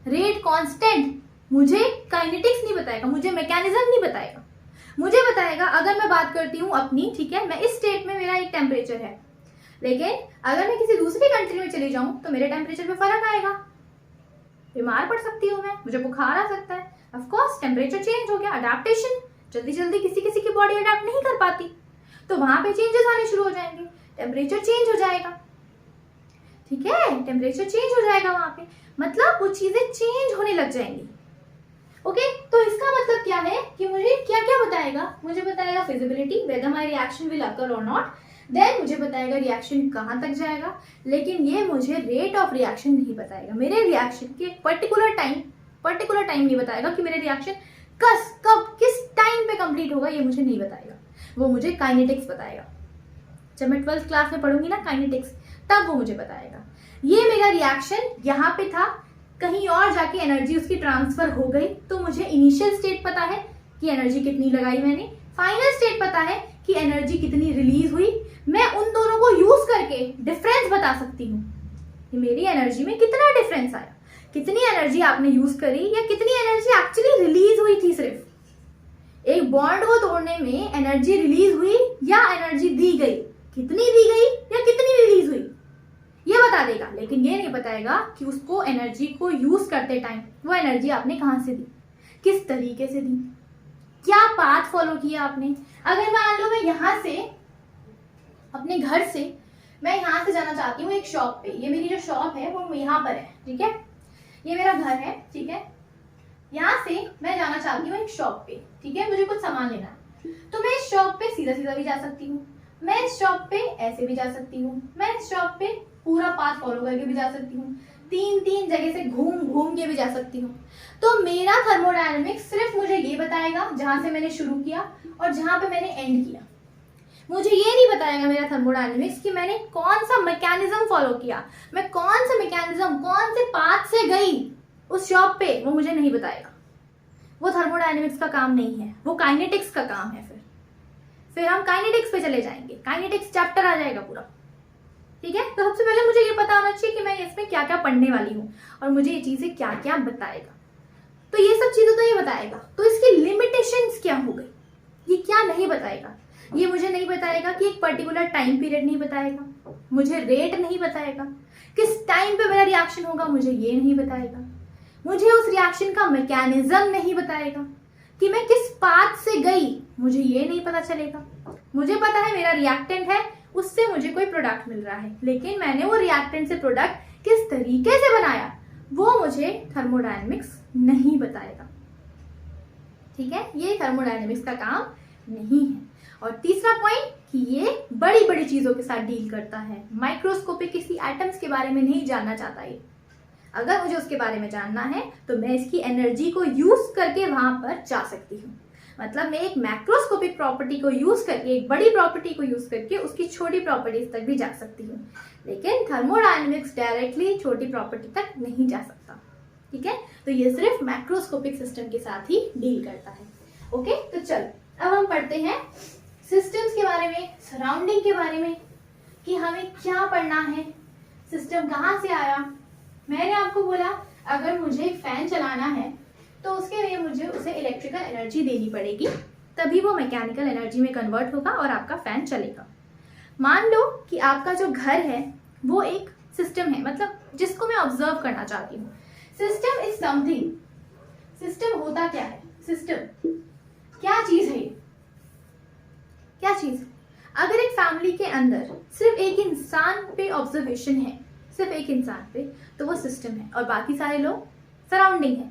रेट कांस्टेंट मुझे काइनेटिक्स नहीं बताएगा, मुझे मैकेनिज्म नहीं बताएगा। मुझे बताएगा अगर मैं बात करती हूँ अपनी, ठीक है, मैं इस स्टेट में मेरा एक टेम्परेचर है, लेकिन अगर मैं किसी दूसरी कंट्री में चली जाऊं तो मेरे टेम्परेचर में फर्क आएगा, बीमार पड़ सकती हूँ मैं, मुझे बुखार आ सकता है, ऑफ कोर्स टेम्परेचर चेंज हो गया, अडेप्टेशन, जल्दी जल्दी किसी किसी की बॉडी अडेप्ट नहीं कर पाती, तो वहां पे चेंजेस आने शुरू हो जाएंगे, टेम्परेचर चेंज हो जाएगा। ठीक है, टेम्परेचर चेंज हो जाएगा वहां पे, मतलब वो चीजें चेंज होने लग जाएंगी। ओके, तो इसका मतलब क्या है कि मुझे क्या क्या बताएगा, मुझे बताएगा feasibility, whether my reaction will occur or not, then मुझे बताएगा रिएक्शन कहाँ तक जाएगा, लेकिन ये मुझे रेट ऑफ रिएक्शन नहीं बताएगा, मेरे रिएक्शन के पर्टिकुलर टाइम नहीं बताएगा कि मेरे रिएक्शन कब किस टाइम पे कंप्लीट होगा, ये मुझे नहीं बताएगा, वो मुझे काइनेटिक्स बताएगा। जब मैं 12th क्लास में पढ़ूंगी ना काइनेटिक्स, तब वो मुझे बताएगा ये मेरा रिएक्शन यहाँ पे था, कहीं और जाके एनर्जी उसकी ट्रांसफर हो गई, तो मुझे इनिशियल स्टेट पता है कि एनर्जी कितनी लगाई मैंने, फाइनल स्टेट पता है कि एनर्जी कितनी रिलीज हुई, मैं उन दोनों को यूज करके डिफरेंस बता सकती हूँ कि मेरी एनर्जी में कितना डिफरेंस आया, कितनी एनर्जी आपने यूज करी या कितनी एनर्जी एक्चुअली रिलीज हुई थी। सिर्फ एक बॉन्ड को तोड़ने में एनर्जी रिलीज हुई या एनर्जी दी गई, कितनी दी गई या कितनी रिलीज हुई, ये बता देगा, लेकिन ये नहीं बताएगा कि उसको एनर्जी को यूज करते टाइम वो एनर्जी आपने कहां से दी, किस तरीके से दी, क्या पाथ फॉलो किया आपने। अगर मान लो मैं यहाँ से अपने घर से मैं यहाँ से जाना चाहती हूँ एक शॉप पे, ये मेरी जो शॉप है वो यहाँ पर है, ठीक है, ये मेरा घर है, ठीक है, यहाँ से मैं जाना चाहती हूँ एक शॉप पे, ठीक है, मुझे कुछ सामान लेना है, तो मैं इस शॉप पे सीधा सीधा भी जा सकती हूँ, मैं इस शॉप पे ऐसे भी जा सकती हूँ, मैं इस शॉप पे पूरा पाथ फॉलो करके भी जा सकती हूँ, तीन जगह से घूम घूम के भी जा सकती हूँ। तो मेरा थर्मोडायनेमिक्स सिर्फ मुझे ये बताएगा जहां से मैंने शुरू किया और जहां पे मैंने एंड किया। मुझे ये नहीं बताएगा मेरा थर्मोडायनेमिक्स कि मैंने कौन सा मैकेनिज्म फॉलो किया, मैं कौन सा मैकेनिज्म, कौन से पाथ से गई उस शॉप पे, वो मुझे नहीं बताएगा। वो थर्मोडायनेमिक्स का काम नहीं है, वो काइनेटिक्स का काम है। फिर हम काइनेटिक्स पे चले जाएंगे, काइनेटिक्स चैप्टर आ जाएगा पूरा। ठीक है, तो सबसे पहले मुझे ये पता होना चाहिए कि मैं इसमें क्या क्या पढ़ने वाली हूँ और मुझे ये चीजें क्या क्या बताएगा। तो ये सब चीजें तो ये बताएगा, तो इसकी लिमिटेशंस क्या हो गई, ये क्या नहीं बताएगा। ये मुझे नहीं बताएगा कि एक पर्टिकुलर टाइम पीरियड नहीं बताएगा, मुझे रेट नहीं बताएगा, किस टाइम पे मेरा रिएक्शन होगा मुझे ये नहीं बताएगा, मुझे उस रिएक्शन का मैकेनिज्म नहीं बताएगा, कि मैं किस पाथ से गई मुझे ये नहीं पता चलेगा। मुझे पता है मेरा रिएक्टेंट है, उससे मुझे कोई प्रोडक्ट मिल रहा है, लेकिन मैंने वो रिएक्टेंट से प्रोडक्ट किस तरीके से बनाया वो मुझे थर्मोडायनेमिक्स नहीं बताएगा। ठीक है, ये थर्मोडायनेमिक्स का काम नहीं है। और तीसरा पॉइंट कि ये बड़ी बड़ी चीजों के साथ डील करता है, माइक्रोस्कोपिक किसी एटम्स के बारे में नहीं जानना चाहता ये। अगर मुझे उसके बारे में जानना है तो मैं इसकी एनर्जी को यूज करके वहां पर जा सकती हूँ। मतलब मैं एक मैक्रोस्कोपिक प्रॉपर्टी को यूज करके, एक बड़ी प्रॉपर्टी को यूज करके उसकी छोटी प्रॉपर्टीज तक भी जा सकती हूँ, लेकिन थर्मोडायनेमिक्स डायरेक्टली छोटी प्रॉपर्टी तक नहीं जा सकता। ठीक है, तो ये सिर्फ मैक्रोस्कोपिक सिस्टम के साथ ही डील करता है। ओके, तो चल अब हम पढ़ते हैं सिस्टम्स के बारे में, सराउंडिंग के बारे में, कि हमें क्या पढ़ना है, सिस्टम कहाँ से आया। मैंने आपको बोला अगर मुझे फैन चलाना है तो उसके लिए मुझे उसे इलेक्ट्रिकल एनर्जी देनी पड़ेगी, तभी वो मैकेनिकल एनर्जी में कन्वर्ट होगा और आपका फैन चलेगा। मान लो कि आपका जो घर है वो एक सिस्टम है, मतलब जिसको मैं ऑब्जर्व करना चाहती हूँ। सिस्टम इज समथिंग, सिस्टम होता क्या है, सिस्टम क्या चीज है, क्या चीज। अगर एक फैमिली के अंदर सिर्फ एक इंसान पे ऑब्जर्वेशन है, सिर्फ एक इंसान पे, तो वो सिस्टम है और बाकी सारे लोग सराउंडिंग है।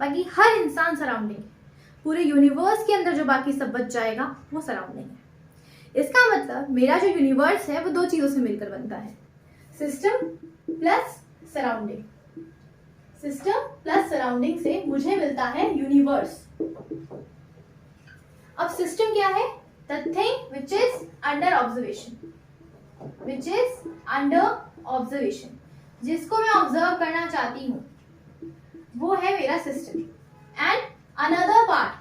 बाकी हर इंसान सराउंडिंग है, पूरे यूनिवर्स के अंदर जो बाकी सब बच जाएगा वो सराउंडिंग है। इसका मतलब मेरा जो यूनिवर्स है वो दो चीजों से मिलकर बनता है, system plus surrounding. System plus surrounding से मुझे मिलता है यूनिवर्स। अब सिस्टम क्या है, the thing which is under observation, which is under observation, जिसको मैं ऑब्जर्व करना चाहती हूं वो है मेरा system. And another part,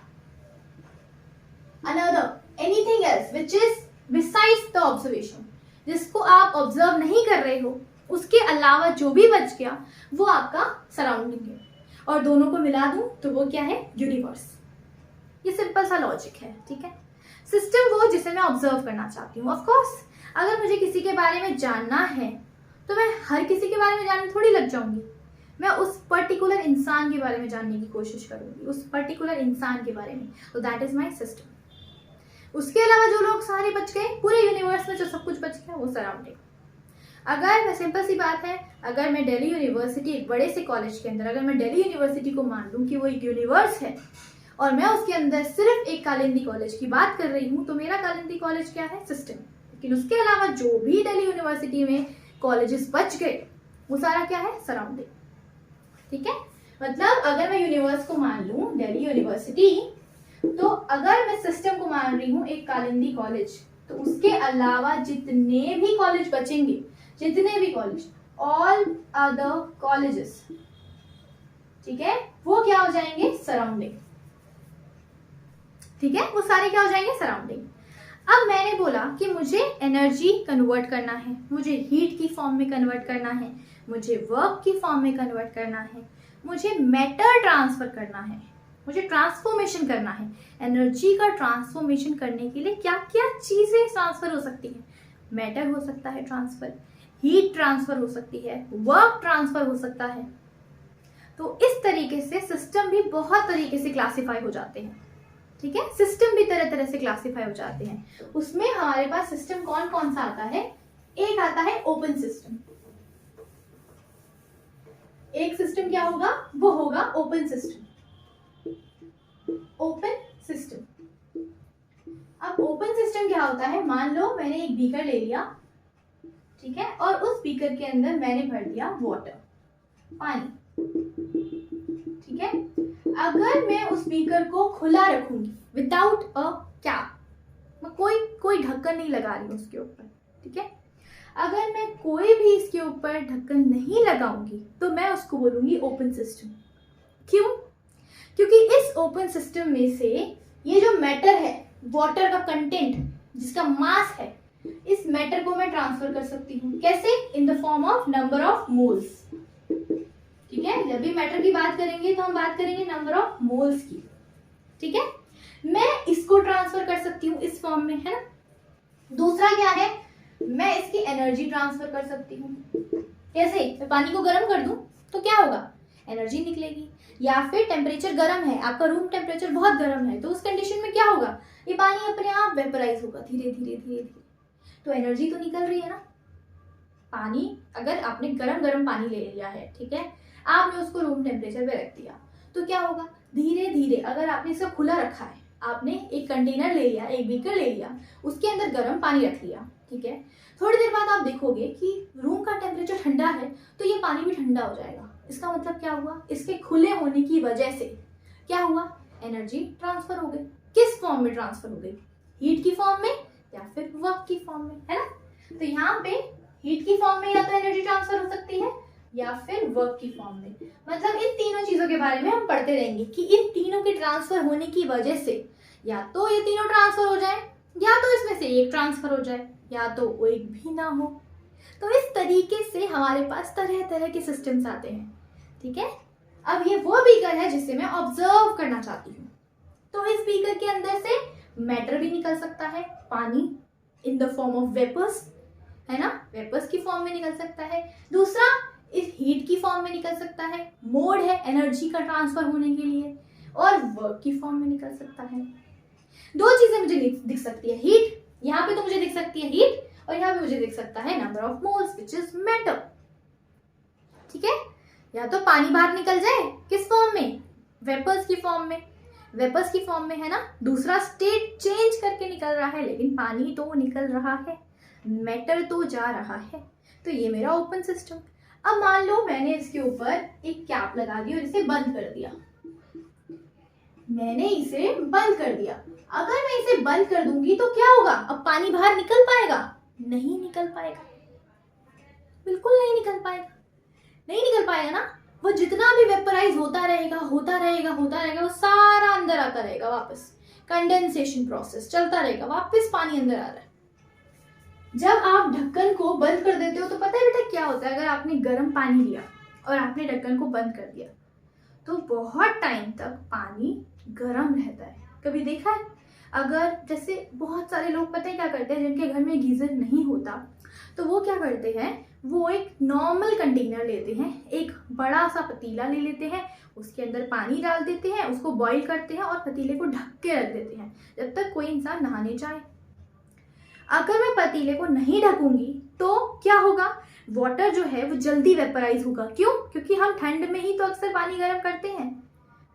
another anything else which is besides the observation, जिसको आप ऑब्जर्व नहीं कर रहे हो, उसके अलावा जो भी बच गया वो आपका सराउंडिंग है। और दोनों को मिला दूं तो वो क्या है, यूनिवर्स। ये सिंपल सा लॉजिक है। ठीक है, सिस्टम वो जिसे मैं ऑब्जर्व करना चाहती हूँ। ऑफ कोर्स अगर मुझे किसी के बारे में जानना है तो मैं हर किसी के बारे में जानने थोड़ी लग जाऊंगी, मैं उस पर्टिकुलर इंसान के बारे में जानने की कोशिश करूंगी, उस पर्टिकुलर इंसान के बारे में, तो दैट इज माय सिस्टम। उसके अलावा जो लोग सारे बच गए, पूरे यूनिवर्स में जो सब कुछ बच गया वो सराउंडिंग। अगर सिंपल सी बात है, अगर मैं दिल्ली यूनिवर्सिटी, एक बड़े से कॉलेज के अंदर अगर मैं दिल्ली यूनिवर्सिटी को मान लूं कि वो एक यूनिवर्स है और मैं उसके अंदर सिर्फ एक कालिंदी कॉलेज की बात कर रही हूँ, तो मेरा कालिंदी कॉलेज क्या है, सिस्टम। लेकिन उसके अलावा जो भी दिल्ली यूनिवर्सिटी में कॉलेजेस बच गए वो सारा क्या है, सराउंडिंग। ठीक है, मतलब अगर मैं यूनिवर्स को मान लूं दिल्ली यूनिवर्सिटी, तो अगर मैं सिस्टम को मान रही हूँ एक कालिंदी कॉलेज, तो उसके अलावा जितने भी कॉलेज बचेंगे, जितने भी कॉलेज, ऑल अदर कॉलेजेस, ठीक है, वो क्या हो जाएंगे, सराउंडिंग। ठीक है, वो सारे क्या हो जाएंगे, सराउंडिंग। अब मैंने बोला कि मुझे एनर्जी कन्वर्ट करना है, मुझे हीट की फॉर्म में कन्वर्ट करना है, मुझे वर्क की फॉर्म में कन्वर्ट करना है, मुझे मैटर ट्रांसफर करना है, मुझे ट्रांसफॉर्मेशन करना है। एनर्जी का ट्रांसफॉर्मेशन करने के लिए क्या क्या चीजें ट्रांसफर हो सकती है, मैटर हो सकता है ट्रांसफर, हीट ट्रांसफर हो सकती है, वर्क ट्रांसफर हो सकता है। तो इस तरीके से सिस्टम भी बहुत तरीके से क्लासिफाई हो जाते हैं। ठीक है, सिस्टम भी तरह तरह से क्लासिफाई हो जाते हैं। उसमें हमारे पास सिस्टम कौन कौन सा आता है, एक आता है ओपन सिस्टम। एक सिस्टम क्या होगा, वो होगा ओपन सिस्टम। Open system. अब ओपन सिस्टम क्या होता है, मान लो मैंने एक बीकर ले लिया, ठीक है, और उस बीकर के अंदर मैंने भर दिया वाटर, पानी। ठीक है, अगर मैं उस बीकर को खुला रखूंगी विदाउट अ कैप, मैं कोई ढक्कन नहीं लगा रही हूँ उसके ऊपर, ठीक है। अगर मैं कोई भी इसके ऊपर ढक्कन नहीं लगाऊंगी तो मैं उसको बोलूंगी ओपन सिस्टम। क्यों? क्योंकि इस ओपन सिस्टम में से ये जो मैटर है, वाटर का कंटेंट जिसका मास है, इस मैटर को मैं ट्रांसफर कर सकती हूँ। कैसे? इन the form of number of moles, ठीक है। जब भी मैटर की बात करेंगे तो हम बात करेंगे नंबर ऑफ मोल्स की, ठीक है। मैं इसको ट्रांसफर कर सकती हूँ इस फॉर्म में, है ना। दूसरा क्या है, मैं इसकी एनर्जी ट्रांसफर कर सकती हूँ। कैसे? मैं पानी को गर्म कर दूं तो क्या होगा, एनर्जी निकलेगी। या फिर टेम्परेचर गर्म है, आपका रूम टेम्परेचर बहुत गर्म है, तो उस कंडीशन में क्या होगा, ये पानी अपने आप वेपराइज होगा धीरे धीरे धीरे धीरे, तो एनर्जी तो निकल रही है ना। पानी, अगर आपने गरम गरम पानी ले लिया है, ठीक है, आपने उसको रूम टेम्परेचर पे रख दिया, तो क्या होगा, धीरे धीरे, अगर आपने इसे खुला रखा है, आपने एक कंटेनर ले लिया, एक बीकर ले लिया, उसके अंदर गर्म पानी रख लिया, ठीक है, थोड़ी देर बाद आप देखोगे कि रूम का टेम्परेचर ठंडा है तो ये पानी भी ठंडा हो जाएगा। इसका मतलब क्या हुआ, इसके खुले होने की वजह से क्या हुआ, एनर्जी ट्रांसफर हो गई। किस फॉर्म में ट्रांसफर हो गई, हीट की फॉर्म में या फिर वर्क की फॉर्म में, है ना। तो यहाँ पे हीट की फॉर्म में या तो एनर्जी ट्रांसफर हो सकती है या फिर वर्क की फॉर्म में। मतलब इन तीनों चीजों के बारे में हम पढ़ते रहेंगे कि इन तीनों के ट्रांसफर होने की वजह से या तो ये तीनों ट्रांसफर हो जाए, या तो इसमें से एक ट्रांसफर हो जाए, या तो एक भी ना हो। तो इस तरीके से हमारे पास तरह तरह के सिस्टम्स आते हैं, ठीक है। अब ये वो बीकर है जिसे मैं ऑब्जर्व करना चाहती हूँ। तो इस बीकर के अंदर से मैटर भी निकल सकता है, पानी in the form of vapours, है ना, वेपर्स की फॉर्म में निकल सकता है। दूसरा, इस हीट की फॉर्म में निकल सकता है, मोड है एनर्जी का ट्रांसफर होने के लिए, और वर्क की फॉर्म में निकल सकता है। दो चीजें मुझे दिख सकती है, हीट, यहाँ पे तो मुझे दिख सकती है हीट, और यहाँ पे मुझे दिख सकता है number of moles which is matter, ठीक है। या तो पानी बाहर निकल जाए, किस फॉर्म में, वेपर्स की फॉर्म में, वेपर्स की फॉर्म में, है ना। दूसरा स्टेट चेंज करके निकल रहा है, लेकिन पानी तो निकल रहा है, मैटर तो जा रहा है। तो ये मेरा ओपन सिस्टम। अब मान लो मैंने इसके ऊपर एक कैप लगा दी और इसे बंद कर दिया, मैंने इसे बंद कर दिया। अगर मैं इसे बंद कर दूंगी तो क्या होगा, अब पानी बाहर निकल पाएगा, नहीं निकल पाएगा, बिल्कुल नहीं निकल पाएगा, नहीं निकल पाएगा ना। वो जितना भी वेपराइज होता रहेगा होता रहेगा होता रहेगा, वो सारा अंदर आता रहेगा वापस, कंडेंसेशन प्रोसेस चलता रहेगा, वापस पानी अंदर आ रहा है। जब आप ढक्कन को बंद कर देते हो तो पता है बेटा क्या होता है, अगर आपने गर्म पानी लिया और आपने ढक्कन को बंद कर दिया तो बहुत टाइम तक पानी गर्म रहता है। कभी देखा है, अगर जैसे बहुत सारे लोग पता है क्या करते हैं, जिनके घर में गीजर नहीं होता, तो वो क्या करते हैं, वो एक नॉर्मल कंटेनर लेते हैं, एक बड़ा सा पतीला ले लेते हैं, उसके अंदर पानी डाल देते हैं, उसको बॉईल करते हैं और पतीले को ढक के रख देते हैं जब तक कोई इंसान नहाने जाए। अगर मैं पतीले को नहीं ढकूंगी तो क्या होगा, वाटर जो है वो जल्दी वेपराइज होगा। क्यों? क्योंकि हम ठंड में ही तो अक्सर पानी गर्म करते हैं,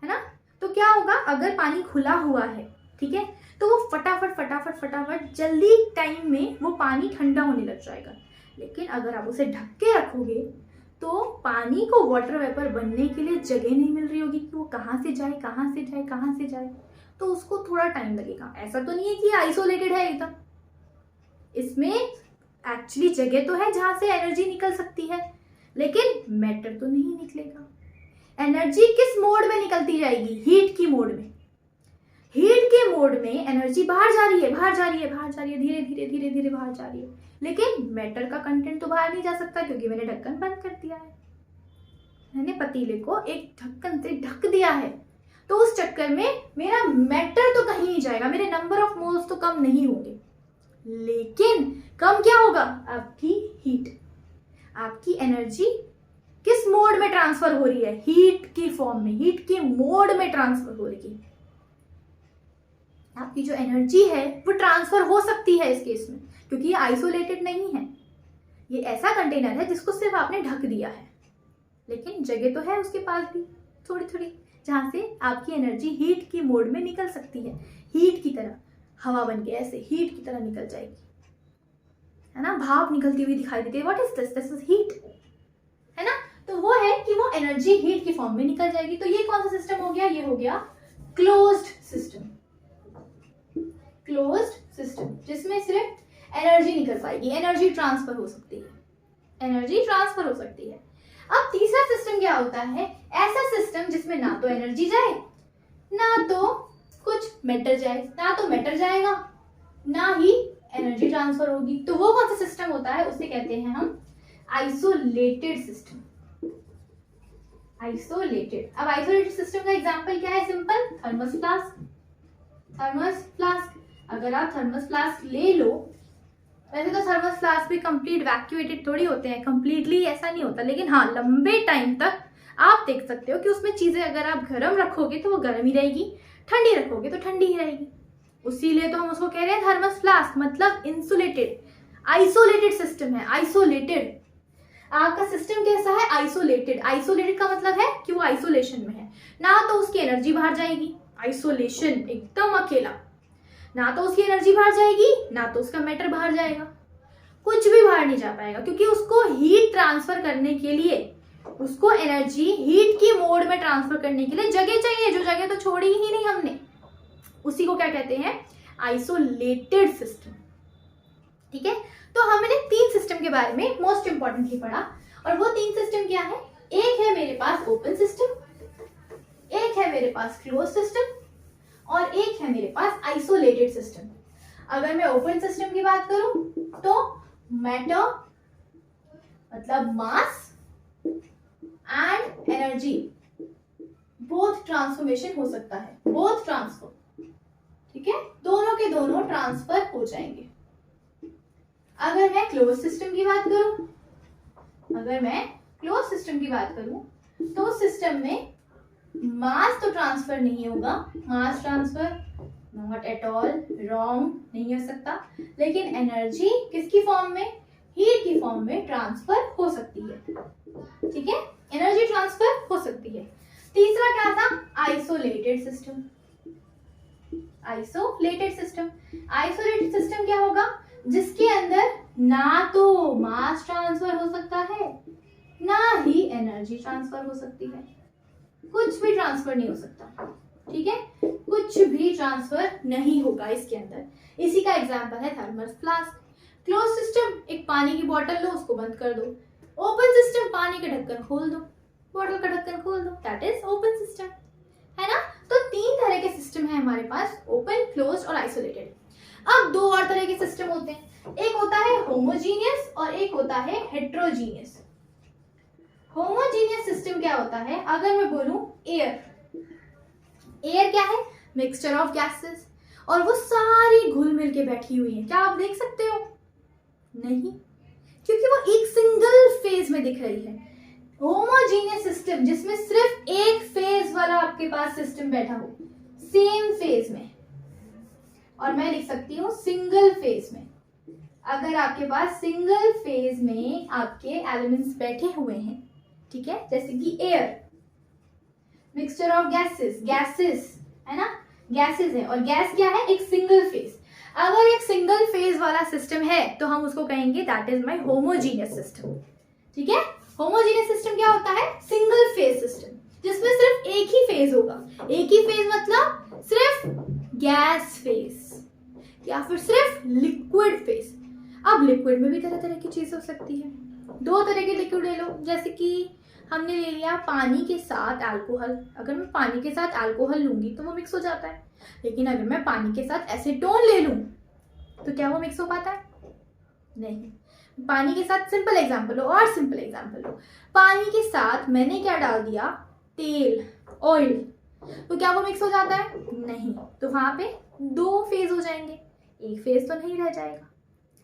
है ना। तो क्या होगा, अगर पानी खुला हुआ है, ठीक है, तो वो फटाफट फटाफट फटाफट जल्दी टाइम में वो पानी ठंडा होने लग जाएगा। लेकिन अगर आप उसे ढक के रखोगे तो पानी को वाटर वेपर बनने के लिए जगह नहीं मिल रही होगी कि वो कहाँ से जाए कहाँ से जाए कहाँ से जाए, तो उसको थोड़ा टाइम लगेगा। ऐसा तो नहीं है कि आइसोलेटेड है एकदम, इसमें एक्चुअली जगह तो है जहां से एनर्जी निकल सकती है, लेकिन मैटर तो नहीं निकलेगा। एनर्जी किस मोड में निकलती जाएगी, हीट की मोड में। हीट के मोड में एनर्जी बाहर जा रही है बाहर जा रही है बाहर जा रही है, धीरे धीरे धीरे धीरे बाहर जा रही है, लेकिन मैटर का कंटेंट तो बाहर नहीं जा सकता क्योंकि मैंने ढक्कन बंद कर दिया है, मैंने पतीले को एक ढक्कन से ढक दिया है। तो उस चक्कर में मेरा मैटर तो कहीं नहीं जाएगा, मेरे नंबर ऑफ मोल्स तो कम नहीं होंगे, लेकिन कम क्या होगा, आपकी हीट, आपकी एनर्जी किस मोड में ट्रांसफर हो रही है, हीट की फॉर्म में, हीट के मोड में ट्रांसफर हो रही है। आपकी जो एनर्जी है वो ट्रांसफर हो सकती है इस केस में, क्योंकि ये आइसोलेटेड नहीं है, ये ऐसा कंटेनर है जिसको सिर्फ आपने ढक दिया है, लेकिन जगह तो है उसके पास भी थोड़ी थोड़ी, जहां से आपकी एनर्जी हीट की मोड में निकल सकती है, हीट की तरह, हवा बन के ऐसे हीट की तरह निकल जाएगी, है ना, भाप निकलती हुई दिखाई देती है। What is this, this is heat, है ना। तो वो है कि वो एनर्जी हीट की फॉर्म में निकल जाएगी। तो ये कौन सा सिस्टम हो गया, ये हो गया क्लोज्ड सिस्टम। क्लोज्ड सिस्टम, जिसमें सिर्फ एनर्जी निकल पाएगी, एनर्जी ट्रांसफर हो सकती है, एनर्जी ट्रांसफर हो सकती है। अब तीसरा सिस्टम क्या होता है, ऐसा सिस्टम जिसमें ना तो एनर्जी जाए ना तो कुछ मैटर जाए, ना तो मैटर जाएगा ना ही एनर्जी ट्रांसफर होगी। तो वो कौन सा सिस्टम होता है, उसे कहते हैं हम आइसोलेटेड सिस्टम। आइसोलेटेड। अब आइसोलेटेड सिस्टम का एग्जांपल क्या है, simple, thermos flask. Thermos flask, अगर आप थर्मस फ्लास्क ले लो, वैसे तो थर्मस फ्लास्क भी कंप्लीट वैक्यूएटेड थोड़ी होते हैं, कंप्लीटली ऐसा नहीं होता, लेकिन हाँ लंबे टाइम तक आप देख सकते हो कि उसमें चीजें अगर आप गर्म रखोगे तो वो गर्म ही रहेगी, ठंडी रखोगे तो ठंडी ही रहेगी। उसीलिए तो हम उसको कह रहे हैं थर्मस फ्लास्क, मतलब इंसुलेटेड, आइसोलेटेड सिस्टम है, आइसोलेटेड। आपका सिस्टम कैसा है, आइसोलेटेड। आइसोलेटेड का मतलब है कि वो आइसोलेशन में है, ना तो उसकी एनर्जी बाहर जाएगी, आइसोलेशन, एकदम अकेला, ना तो उसकी एनर्जी बाहर जाएगी ना तो उसका मैटर बाहर जाएगा, कुछ भी बाहर नहीं जा पाएगा, क्योंकि उसको हीट ट्रांसफर करने के लिए, उसको एनर्जी हीट की मोड में ट्रांसफर करने के लिए जगह चाहिए, जो जगह तो छोड़ी ही नहीं हमने, उसी को क्या कहते हैं, आइसोलेटेड सिस्टम। ठीक है, तो हमने 3 सिस्टम के बारे में मोस्ट इंपॉर्टेंटली पढ़ा, और वो 3 सिस्टम क्या है, एक है मेरे पास ओपन सिस्टम, एक है मेरे पास क्लोज सिस्टम, और एक है मेरे पास आइसोलेटेड सिस्टम। अगर मैं ओपन सिस्टम की बात करूं तो मैटर मतलब mass and energy both transformation हो सकता है, बोथ ट्रांसफर, ठीक है, दोनों के दोनों ट्रांसफर हो जाएंगे। अगर मैं क्लोज सिस्टम की बात करूं, अगर मैं क्लोज सिस्टम की बात करूं तो सिस्टम में मास तो ट्रांसफर नहीं होगा, mass transfer not at all, wrong, नहीं हो सकता, लेकिन एनर्जी किसकी फॉर्म में, हीट की फॉर्म में ट्रांसफर हो सकती है। ठीक है, एनर्जी ट्रांसफर हो सकती है। तीसरा क्या था, isolated system. Isolated system, isolated system क्या होगा, जिसके अंदर ना तो मास ट्रांसफर हो सकता है ना ही एनर्जी ट्रांसफर हो सकती है, कुछ भी ट्रांसफर नहीं हो सकता। ठीक है, कुछ भी ट्रांसफर नहीं होगा इसके अंदर। इसी का एग्जांपल है थर्मस फ्लास्क। क्लोज सिस्टम, एक पानी की बोतल लो, उसको बंद कर दो। ओपन सिस्टम, पानी का ढक्कन खोल दो, बोतल का ढक्कन खोल दो, दैट इज ओपन सिस्टम, है ना। तो 3 तरह के सिस्टम है हमारे पास, ओपन, क्लोज और आइसोलेटेड। अब 2 और तरह के सिस्टम होते हैं, एक होता है होमोजीनियस और एक होता है हेट्रोजीनियस। होमोजीनियस सिस्टम क्या होता है, अगर मैं बोलूं एयर, एयर क्या है, मिक्सचर ऑफ गैसेस, और वो सारी घुल मिल के बैठी हुई है, क्या आप देख सकते हो, नहीं, क्योंकि वो एक सिंगल फेज में दिख रही है। होमोजीनियस सिस्टम, जिसमें सिर्फ एक फेज वाला आपके पास सिस्टम बैठा हो, सेम फेज में, और मैं लिख सकती हूँ सिंगल फेज में। अगर आपके पास सिंगल फेज में आपके एलिमेंट्स बैठे हुए हैं, ठीक है, जैसे कि air, mixture of gases, gases है ना, गैसेस है, और गैस क्या है, एक सिंगल फेज। अगर एक सिंगल फेज वाला सिस्टम है तो हम उसको कहेंगे that is my homogeneous system. ठीक है, होमोजीनियस सिस्टम क्या होता है, सिंगल फेज सिस्टम, जिसमें सिर्फ एक ही फेज होगा। एक ही फेज मतलब सिर्फ गैस फेज या फिर सिर्फ लिक्विड फेज। अब लिक्विड में भी तरह तरह की चीज हो सकती है, 2 तरह के लिक्विड ले लो, जैसे कि हमने ले लिया पानी के साथ अल्कोहल। अगर मैं पानी के साथ अल्कोहल लूंगी तो वो मिक्स हो जाता है, लेकिन अगर मैं पानी के साथ एसीटोन ले लूं तो क्या वो मिक्स हो पाता है, नहीं। पानी के साथ सिंपल एग्जांपल लो, और सिंपल एग्जांपल लो, पानी के साथ मैंने क्या डाल दिया, तेल, ऑयल, तो क्या वो मिक्स हो जाता है, नहीं। तो वहां पे 2 फेज हो जाएंगे, एक फेज तो नहीं रह जाएगा।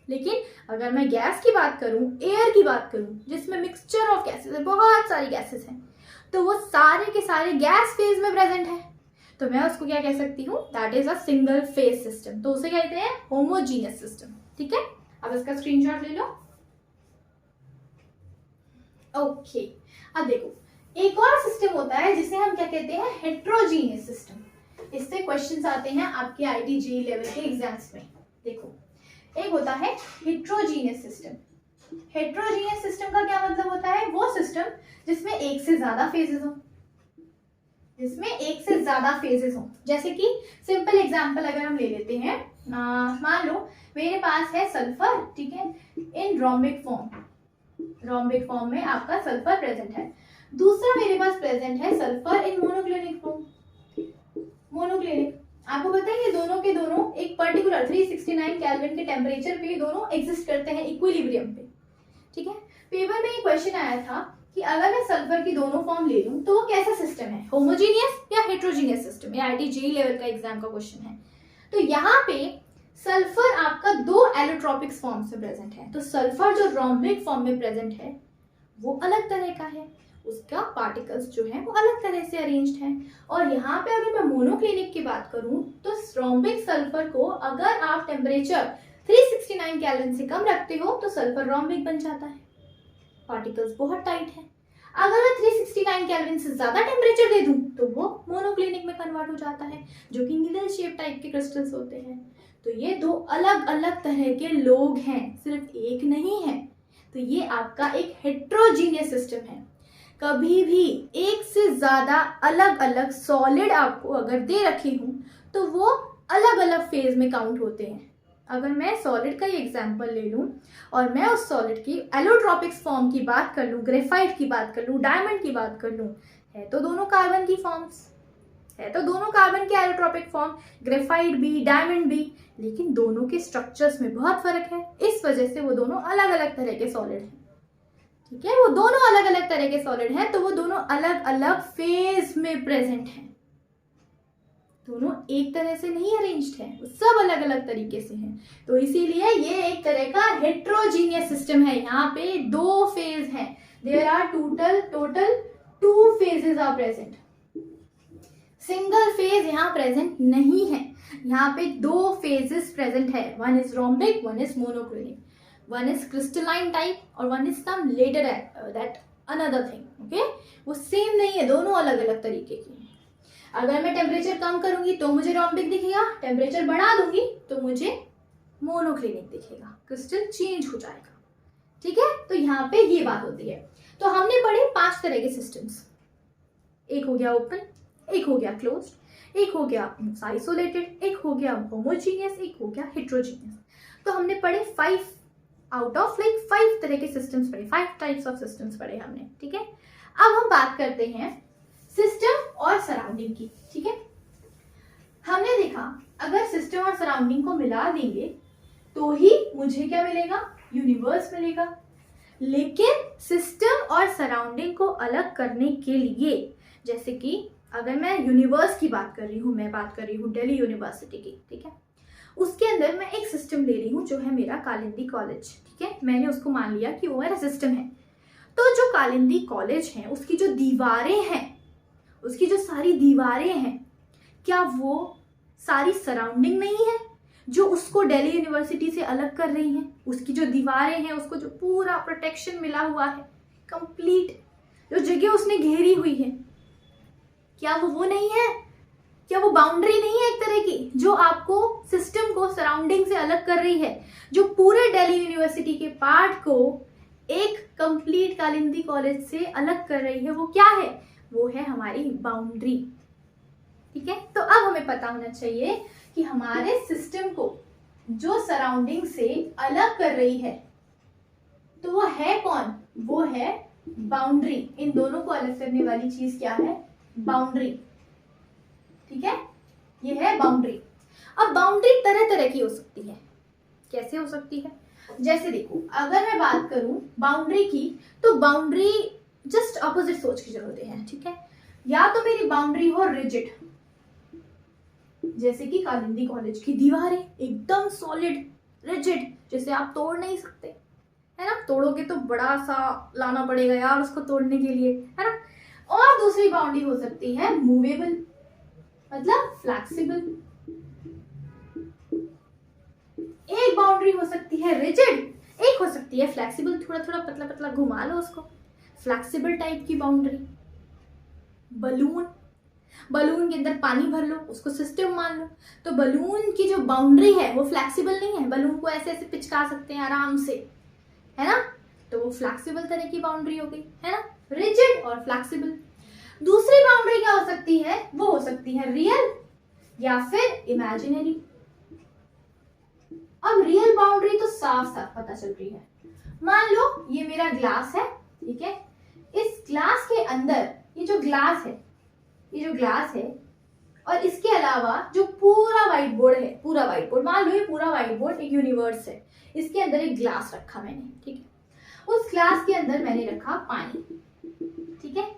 लेकिन अगर मैं गैस की बात करूं, एयर की बात करूं, जिसमें मिक्सचर ऑफ गैसेस है, बहुत सारी गैसेस हैं, तो वो सारे के सारे गैस फेज में प्रेजेंट है, तो मैं उसको क्या कह सकती हूँ, that is a single phase system, तो उसे कहते हैं होमोजीनियस सिस्टम। ठीक है, अब इसका स्क्रीनशॉट ले लो। ओके, अब देखो, एक और सिस्टम होता है जिसे हम क्या कहते हैं, हेट्रोजीनियस सिस्टम। इससे क्वेश्चंस आते हैं आपके आईटी जेईई लेवल के एग्जाम्स में। देखो, एक होता है हेट्रोजीनियस सिस्टम। हेट्रोजीनियस सिस्टम का क्या मतलब होता है, वो सिस्टम जिसमें एक से ज्यादा फेजेस हो, जिसमें एक से ज्यादा फेजेस हों। जैसे कि सिंपल एग्जांपल अगर हम ले लेते हैं, मान लो मेरे पास है सल्फर, ठीक है, इन रोम्बिक फॉर्म में आपका सल्फर प्रेजेंट है। दूसरा मेरे पास प्रेजेंट है sulphur in monoclinic form. Monoclinic, आपको पता है ये दोनों के दोनों एक पर्टिकुलर 369 केल्विन के टेम्परेचर पे दोनों एग्जिस्ट करते हैं इक्विलिब्रियम पे, ठीक है। पेपर में एक क्वेश्चन आया था कि अगर मैं सल्फर की दोनों फॉर्म ले लूं तो वो कैसा सिस्टम है, होमोजीनियस या हेट्रोजीनियस सिस्टम, ये आईआईटी जेईई लेवल का एग्जाम का क्वेश्चन है। तो यहाँ पे सल्फर आपका दो एलोट्रोपिक फॉर्म में प्रेजेंट है। तो सल्फर जो रोम्बिक फॉर्म में प्रेजेंट है वो अलग तरह का है, उसका पार्टिकल्स जो है वो अलग तरह से अरेंज्ड हैं। और यहाँ पे अगर मैं मोनोक्लिनिक की बात करूं तो रोम्बिक सल्फर को अगर आप टेम्परेचर 369 केल्विन से कम रखते हो तो सल्फर रोम्बिक बन जाता है, पार्टिकल्स बहुत टाइट है। अगर मैं 369 केल्विन से ज्यादा टेम्परेचर दे दूं तो वो मोनोक्लिनिक में कन्वर्ट हो जाता है, जो कि नीडल शेप टाइप के क्रिस्टल्स होते हैं। तो ये दो अलग अलग तरह के लोग हैं, सिर्फ एक नहीं है। तो ये आपका एक हेट्रोजीनियस सिस्टम है। कभी भी एक से ज्यादा अलग अलग सॉलिड आपको अगर दे रखी हूं तो वो अलग अलग फेज में काउंट होते हैं। अगर मैं सॉलिड का ही एग्जांपल ले लूं और मैं उस सॉलिड की एलोट्रोपिक्स फॉर्म की बात कर लूं, ग्रेफाइट की बात कर लूं, डायमंड की बात कर लूं, है तो दोनों कार्बन की फॉर्म्स, है तो दोनों कार्बन के एलोट्रोपिक फॉर्म, ग्रेफाइट भी डायमंड भी, लेकिन दोनों के स्ट्रक्चर्स में बहुत फर्क है। इस वजह से वो दोनों अलग अलग तरह के सॉलिड हैं, ठीक है। वो दोनों अलग अलग तरह के सॉलिड हैं तो वो दोनों अलग अलग फेज में प्रेजेंट हैं, दोनों एक तरह से नहीं अरेंज्ड है, वो सब अलग अलग तरीके से हैं। तो इसीलिए ये एक तरह का हेट्रोजीनियस सिस्टम है। यहाँ पे दो फेज हैं, there are total 2 phases are present, single phase यहाँ प्रेजेंट नहीं है। यहाँ पे 2 फेजेस प्रेजेंट है, one is rhombic, one is monoclinic, one is crystalline type और one is some letter that another thing, okay. वो सेम नहीं है, दोनों अलग अलग तरीके की। अगर मैं टेम्परेचर कम करूंगी तो मुझे रोम्बिक दिखेगा, टेम्परेचर बढ़ा दूंगी तो मुझे मोनोक्लिनिक दिखेगा, क्रिस्टल चेंज हो जाएगा, ठीक है। तो यहाँ पे ये बात होती है। तो हमने पढ़े 5 तरह के सिस्टम्स, एक हो गया ओपन, एक हो गया क्लोज्ड, एक हो गया आइसोलेटेड, एक हो गया होमोजीनियस, एक हो गया हेट्रोजीनियस। तो हमने पढ़े 5 आउट ऑफ 5 तरह के सिस्टम्स पढ़े, 5 टाइप्स ऑफ सिस्टम्स पढ़े हमने, ठीक है। अब हम बात करते हैं सिस्टम और सराउंडिंग की, ठीक है। हमने देखा अगर सिस्टम और सराउंडिंग को मिला देंगे तो ही मुझे क्या मिलेगा, यूनिवर्स मिलेगा। लेकिन सिस्टम और सराउंडिंग को अलग करने के लिए, जैसे कि अगर मैं यूनिवर्स की बात कर रही हूँ, मैं बात कर रही हूँ दिल्ली यूनिवर्सिटी की, ठीक है, उसके अंदर मैं एक सिस्टम ले रही हूँ जो है मेरा कालिंदी कॉलेज, ठीक है। मैंने उसको मान लिया कि वो मेरा सिस्टम है। तो जो कालिंदी कॉलेज है उसकी जो दीवारें हैं, उसकी जो सारी दीवारें हैं, क्या वो सारी सराउंडिंग नहीं है जो उसको दिल्ली यूनिवर्सिटी से अलग कर रही हैं? उसकी जो दीवारें हैं, उसको जो पूरा प्रोटेक्शन मिला हुआ है, कंप्लीट जो जगह उसने घेरी हुई है, क्या वो नहीं है? क्या वो बाउंड्री नहीं है एक तरह की जो आपको सिस्टम को सराउंडिंग से अलग कर रही है, जो पूरे दिल्ली यूनिवर्सिटी के पार्ट को एक कंप्लीट कालिंदी कॉलेज से अलग कर रही है? वो क्या है? वो है हमारी बाउंड्री, ठीक है। तो अब हमें पता होना चाहिए कि हमारे सिस्टम को जो सराउंडिंग से अलग कर रही है तो वो है कौन? वो है बाउंड्री। इन दोनों को अलग करने वाली चीज क्या है? बाउंड्री, ठीक है, ये है बाउंड्री। अब बाउंड्री तरह तरह की हो सकती है। कैसे हो सकती है? जैसे देखो, अगर मैं बात करूं बाउंड्री की, तो बाउंड्री जस्ट अपोजिट सोच की जरूरत है, ठीक है। या तो मेरी बाउंड्री हो रिजिड, जैसे कि कालिंदी कॉलेज की दीवारें एकदम सॉलिड रिजिड, जैसे आप तोड़ नहीं सकते, है ना। तोड़ोगे तो बड़ा सा लाना पड़ेगा यार उसको तोड़ने के लिए, है ना। और दूसरी बाउंड्री हो सकती है मूवेबल, मतलब फ्लेक्सिबल। एक बाउंड्री हो सकती है रिजिड, एक हो सकती है फ्लेक्सिबल, थोड़ा थोड़ा पतला पतला घुमा लो उसको, फ्लेक्सिबल टाइप की बाउंड्री। बलून के अंदर पानी भर लो, उसको सिस्टम मान लो, तो बलून की जो बाउंड्री है वो फ्लेक्सिबल नहीं है, बलून को ऐसे ऐसे पिचका सकते हैं आराम से, है ना। तो वो फ्लेक्सिबल तरह की बाउंड्री हो गई, है ना, रिजिड और फ्लेक्सिबल। दूसरी बाउंड्री क्या हो सकती है, वो हो सकती है रियल या फिर इमेजिनरी। अब रियल बाउंड्री तो साफ साफ पता चल रही है। मान लो ये मेरा ग्लास है, ठीक है, इस ग्लास के अंदर ये जो ग्लास है और इसके अलावा जो पूरा व्हाइट बोर्ड है, पूरा व्हाइट बोर्ड, मान लो ये पूरा व्हाइट बोर्ड एक यूनिवर्स है, इसके अंदर एक ग्लास रखा मैंने, ठीक है, उस ग्लास के अंदर मैंने रखा पानी, ठीक है।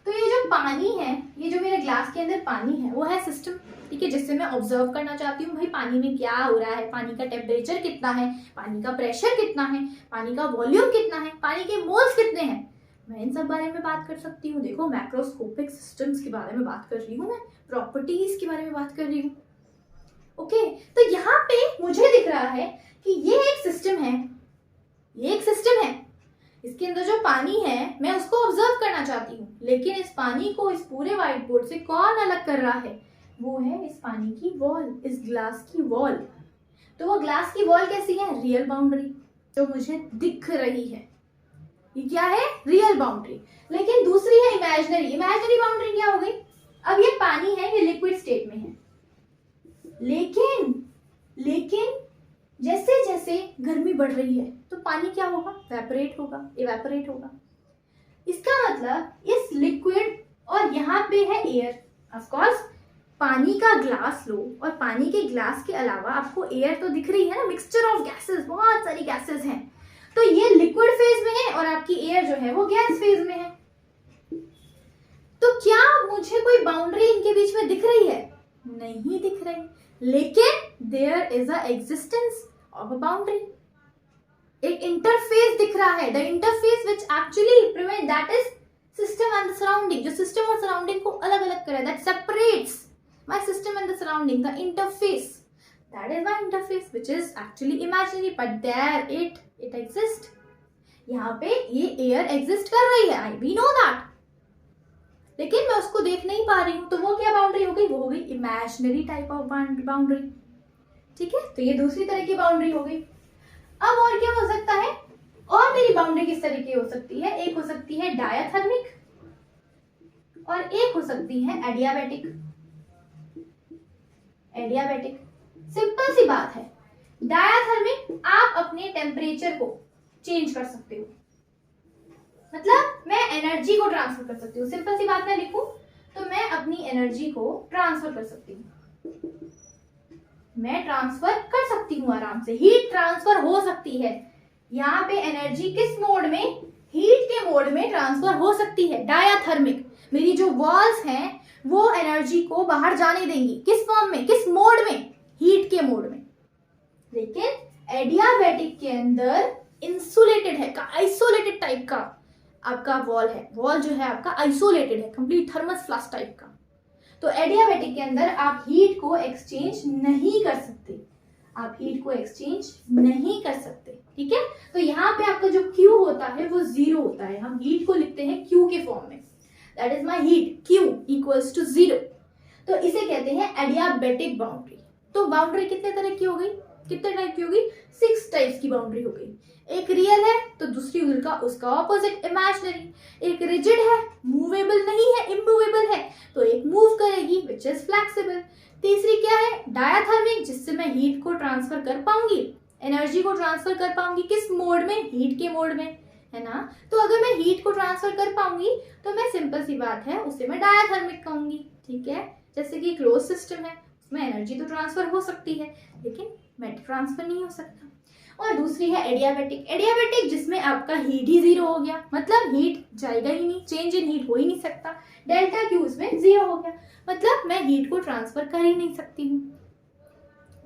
तो ये जो पानी है, ये जो मेरे ग्लास के अंदर पानी है, वो है सिस्टम, ठीक है, जिससे मैं ऑब्जर्व करना चाहती हूँ भाई पानी में क्या हो रहा है, पानी का टेम्परेचर कितना है, पानी का प्रेशर कितना है, पानी का वॉल्यूम कितना है, पानी के मोल्स कितने हैं, मैं इन सब बारे में बात कर सकती हूँ। देखो मैक्रोस्कोपिक सिस्टम्स के बारे में बात कर रही हूँ मैं, प्रॉपर्टीज के बारे में बात कर रही हूँ। ओके, तो यहाँ पे मुझे दिख रहा है कि ये एक सिस्टम है, ये एक सिस्टम है, इसके अंदर जो पानी है मैं उसको ऑब्जर्व करना चाहती हूँ, लेकिन इस पानी को इस पूरे व्हाइट बोर्ड से कौन अलग कर रहा है, वो है इस पानी की वॉल, इस ग्लास की वॉल। तो वो ग्लास की वॉल कैसी है, रियल बाउंड्री जो मुझे दिख रही है, ये क्या है, रियल बाउंड्री। लेकिन दूसरी है इमेजिनरी। इमेजिनरी बाउंड्री क्या हो गई, अब ये पानी है, ये लिक्विड स्टेट में है, लेकिन जैसे जैसे गर्मी बढ़ रही है तो पानी क्या होगा, इवेपोरेट होगा। इसका मतलब इस लिक्विड और यहाँ पे है एयर, ऑफ कोर्स पानी का ग्लास लो और पानी के ग्लास के अलावा आपको एयर तो दिख रही है ना, मिक्सचर ऑफ गैसेस, बहुत सारी गैसेस हैं, तो ये लिक्विड फेज में है और आपकी एयर जो है वो गैस फेज में है। तो क्या मुझे कोई बाउंड्री इनके बीच में दिख रही है, नहीं दिख रही, लेकिन there is a existence of a boundary, एक इंटरफेस दिख रहा है, the interface which actually prevent, that is system and the surrounding, जो सिस्टम और सराउंडिंग को अलग अलग करे, that separates my system and the surrounding, the interface, that is my interface which is actually imaginary but there it exists। यहाँ पे ये air exist कर रही है, we know that, लेकिन मैं उसको देख नहीं पा रही हूँ, तो वो क्या बाउंड्री हो गई, वो हो गई imaginary type of बाउंड्री, ठीक है। तो ये दूसरी तरह की बाउंड्री हो गई। अब और क्या हो सकता है, और मेरी बाउंड्री किस तरीके हो सकती है, एक हो सकती है डायाथर्मिक और एक हो सकती है एडियाबैटिक। सिंपल सी बात है, डायाथर्मिक आप अपने टेम्परेचर को चेंज कर सकते हो, मतलब मैं एनर्जी को ट्रांसफर कर सकती हूँ, सिंपल सी बात मैं लिखूं तो मैं अपनी एनर्जी को ट्रांसफर कर सकती हूँ, मैं ट्रांसफर कर सकती हूँ आराम से, हीट ट्रांसफर हो सकती है। यहाँ पे एनर्जी किस मोड में, हीट के मोड में ट्रांसफर हो सकती है। डायाथर्मिक, मेरी जो वॉल्स हैं वो एनर्जी को बाहर जाने देंगी, किस फॉर्म में, किस मोड में, हीट के मोड में। लेकिन एडियाबैटिक के अंदर इंसुलेटेड है, का आइसोलेटेड टाइप का आपका वॉल है, वॉल जो है आपका आइसोलेटेड है, कंप्लीट थर्मस फ्लास्क टाइप का। तो एडियाबैटिक के अंदर आप हीट को एक्सचेंज नहीं कर सकते, आप हीट को एक्सचेंज नहीं कर सकते, ठीक है। तो यहाँ पे आपका जो Q होता है वो 0 होता है, हम हीट को लिखते हैं Q के फॉर्म में, that is my heat, Q equals to 0। तो इसे कहते हैं एडियाबैटिक बाउंड्री। तो बाउंड्री कितने तरह की हो गई, कितने टाइप की होगी, 6 टाइप्स की बाउंड्री हो गई। एक रियल है तो दूसरी उसका ऑपोजिट इमेजिनरी, एक रिजिड है, मूवेबल नहीं है, इमूवेबल है, तो एक मूव करेगी विच इज फ्लेक्सिबल। तीसरी क्या है, डायाथर्मिक, जिससे मैं हीट को ट्रांसफर कर पाऊंगी, एनर्जी को ट्रांसफर कर पाऊंगी, किस मोड में, हीट के मोड में, है ना। तो अगर मैं हीट को ट्रांसफर कर पाऊंगी तो मैं सिंपल सी बात है उसे मैं डायाथर्मिक कहूंगी, ठीक है। जैसे कि क्लोज सिस्टम है, उसमें एनर्जी तो ट्रांसफर हो सकती है लेकिन मेट ट्रांसफर नहीं हो सकता। और दूसरी है एडियाबैटिक, एडियाबैटिक जिसमें आपका हीट ही 0 हो गया, मतलब हीट जाएगा ही नहीं, चेंज इन हीट हो ही नहीं सकता, डेल्टा Q इसमें 0 हो गया, मतलब मैं हीट को ट्रांसफर कर ही नहीं सकती हूँ,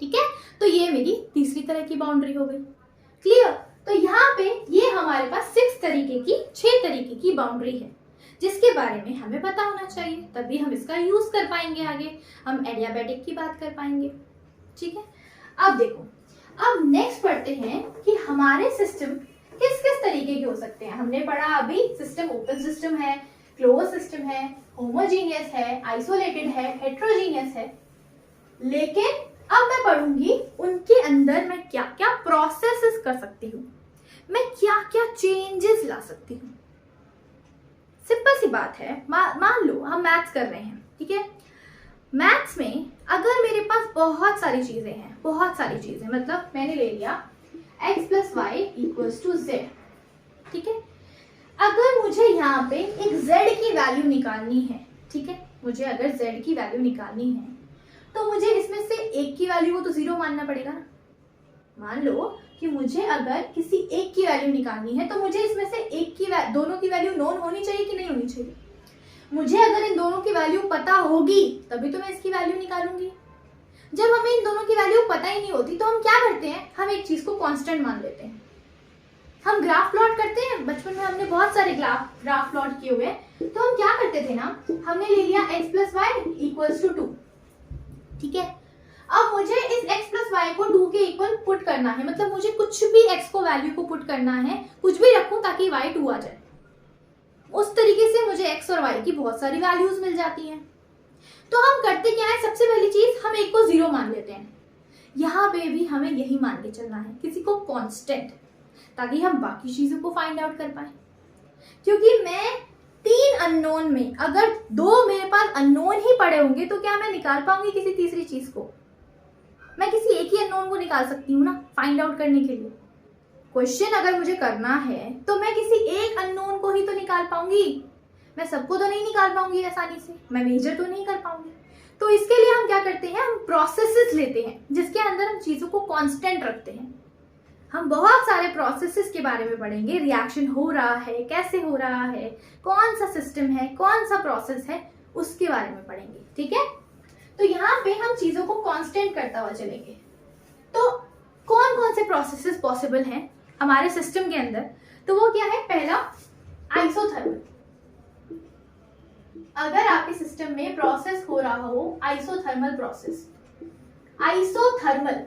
ठीक है। तो ये मेरी तीसरी तरह की बाउंड्री हो गई, क्लियर। तो यहाँ पे ये हमारे पास 6 तरीके की बाउंड्री है जिसके बारे में हमें पता होना चाहिए, तभी हम इसका यूज कर पाएंगे, आगे हम एडियाबैटिक की बात कर पाएंगे, ठीक है। अब देखो, अब नेक्स्ट पढ़ते हैं कि हमारे सिस्टम किस किस तरीके के हो सकते हैं। हमने पढ़ा अभी सिस्टम ओपन सिस्टम है, क्लोज सिस्टम है, होमोजीनियस है, आइसोलेटेड है, हेट्रोजीनियस है, लेकिन अब मैं पढ़ूंगी उनके अंदर मैं क्या क्या प्रोसेसेस कर सकती हूँ, मैं क्या क्या चेंजेस ला सकती हूँ। सिंपल सी बात है, मान लो हम मैथ्स कर रहे हैं, ठीक है। मैथ्स में अगर मेरे पास बहुत सारी चीजें हैं, बहुत सारी चीजें, मतलब मैंने ले लिया x plus y equals to z, ठीक है। अगर मुझे यहाँ पे एक z की वैल्यू निकालनी है, ठीक है, मुझे अगर z की वैल्यू निकालनी है तो मुझे इसमें से एक की वैल्यू को तो जीरो मानना पड़ेगा ना। मान लो कि मुझे अगर किसी एक की वैल्यू निकालनी है तो मुझे इसमें से एक की दोनों की वैल्यू नोन होनी चाहिए कि नहीं होनी चाहिए। मुझे अगर इन दोनों की वैल्यू पता होगी तभी तो मैं इसकी वैल्यू निकालूंगी। जब हमें इन दोनों की वैल्यू पता ही नहीं होती तो हम क्या करते हैं, हम एक चीज को कांस्टेंट मान लेते हैं। हम ग्राफ प्लॉट करते हैं, बचपन में हमने बहुत सारे ग्राफ प्लॉट किए हुए हैं। तो हम क्या करते थे ना, हमने ले लिया x plus y equals to 2, ठीक है। अब मुझे इस x प्लस वाई को 2 के इक्वल पुट करना है, मतलब मुझे कुछ भी x को वैल्यू को पुट करना है, कुछ भी रखूं ताकि y 2 आ जाए। उस तरीके से मुझे x और y की बहुत सारी वैल्यूज मिल जाती हैं। तो हम करते क्या है, सबसे पहली चीज हम एक को जीरो मान लेते हैं। यहाँ पे भी हमें यही मान के चलना है, किसी को कांस्टेंट, ताकि हम बाकी चीजों को फाइंड आउट कर पाए। क्योंकि मैं 3 अननोन में अगर 2 मेरे पास अननोन ही पड़े होंगे तो क्या मैं निकाल पाऊंगी किसी तीसरी चीज को? मैं किसी एक ही अननोन को निकाल सकती हूँ ना फाइंड आउट करने के लिए। क्वेश्चन अगर मुझे करना है तो मैं किसी एक अननोन को ही तो निकाल पाऊंगी, मैं सबको तो नहीं निकाल पाऊंगी आसानी से, मैं मेजर तो नहीं कर पाऊंगी। तो इसके लिए हम क्या करते हैं, हम प्रोसेसेस लेते हैं जिसके अंदर हम चीजों को कांस्टेंट रखते हैं। हम बहुत सारे प्रोसेसेस के बारे में पढ़ेंगे, रिएक्शन हो रहा है, कैसे हो रहा है, कौन सा सिस्टम है, कौन सा प्रोसेस है, उसके बारे में पढ़ेंगे, ठीक है। तो यहाँ पे हम चीजों को कांस्टेंट करता हुआ चलेंगे। तो कौन कौन से प्रोसेसेस पॉसिबल हैं हमारे सिस्टम के अंदर, तो वो क्या है, पहला आइसोथर्मल। अगर आपके सिस्टम में प्रोसेस हो रहा हो isothermal process, isothermal,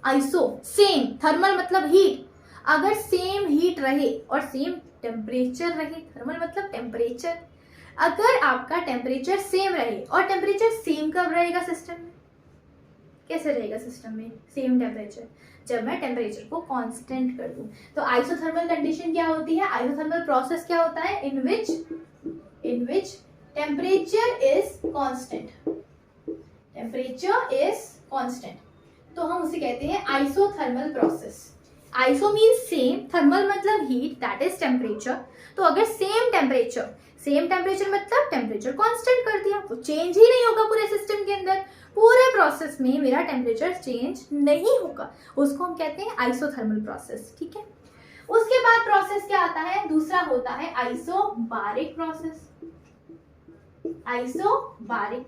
iso same, thermal मतलब हीट, अगर सेम हीट रहे और सेम टेम्परेचर रहे, थर्मल मतलब टेम्परेचर, अगर आपका टेम्परेचर सेम रहे, और टेम्परेचर सेम कब रहेगा सिस्टम में, कैसे रहेगा सिस्टम में सेम टेम्परेचर, जब मैं टेम्परेचर को कांस्टेंट कर दूं। तो आइसोथर्मल कंडीशन क्या होती है, आइसोथर्मल प्रोसेस क्या होता है, in which temperature is constant, temperature is constant, तो हम उसे कहते हैं isothermal process. Iso means same, thermal मतलब हीट, दैट इज टेम्परेचर। तो अगर सेम टेम्परेचर मतलब टेम्परेचर कांस्टेंट कर दिया, वो चेंज ही नहीं होगा पूरे सिस्टम के अंदर, पूरे प्रोसेस में मेरा टेम्परेचर चेंज नहीं होगा, उसको हम कहते हैं आइसोथर्मल प्रोसेस, ठीक है। उसके बाद प्रोसेस क्या आता है, दूसरा होता है isobaric process. Isobaric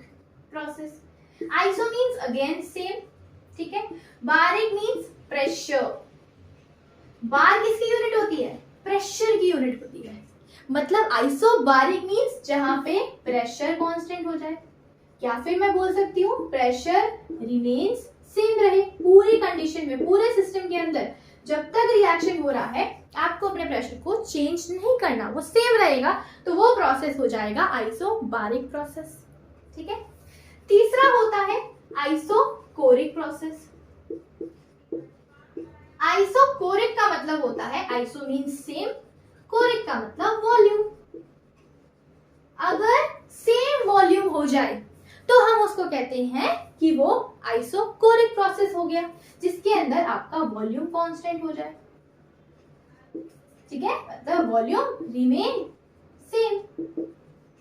process, iso means again same, ठीक है, बारिक मीन्स प्रेशर। बार किसकी यूनिट होती है, प्रेशर की यूनिट होती है। मतलब आइसोबारिक मीन्स जहां पे प्रेशर कांस्टेंट हो जाए, या फिर मैं बोल सकती हूँ प्रेशर रिमेन्स सेम रहे पूरी कंडीशन में, पूरे सिस्टम के अंदर जब तक रिएक्शन हो रहा है आपको अपने प्रेशर को चेंज नहीं करना, वो सेम रहेगा, तो वो प्रोसेस हो जाएगा आइसोबारिक प्रोसेस, ठीक है। तीसरा होता है आइसोकोरिक प्रोसेस। आइसोकोरिक का मतलब होता है, आइसो मीन्स सेम, कोरिक का मतलब वॉल्यूम। अगर सेम वॉल्यूम हो जाए तो हम उसको कहते हैं कि वो आइसोकोरिक प्रोसेस हो गया, जिसके अंदर आपका वॉल्यूम कांस्टेंट हो जाए, ठीक है, मतलब वॉल्यूम रिमेन सेम,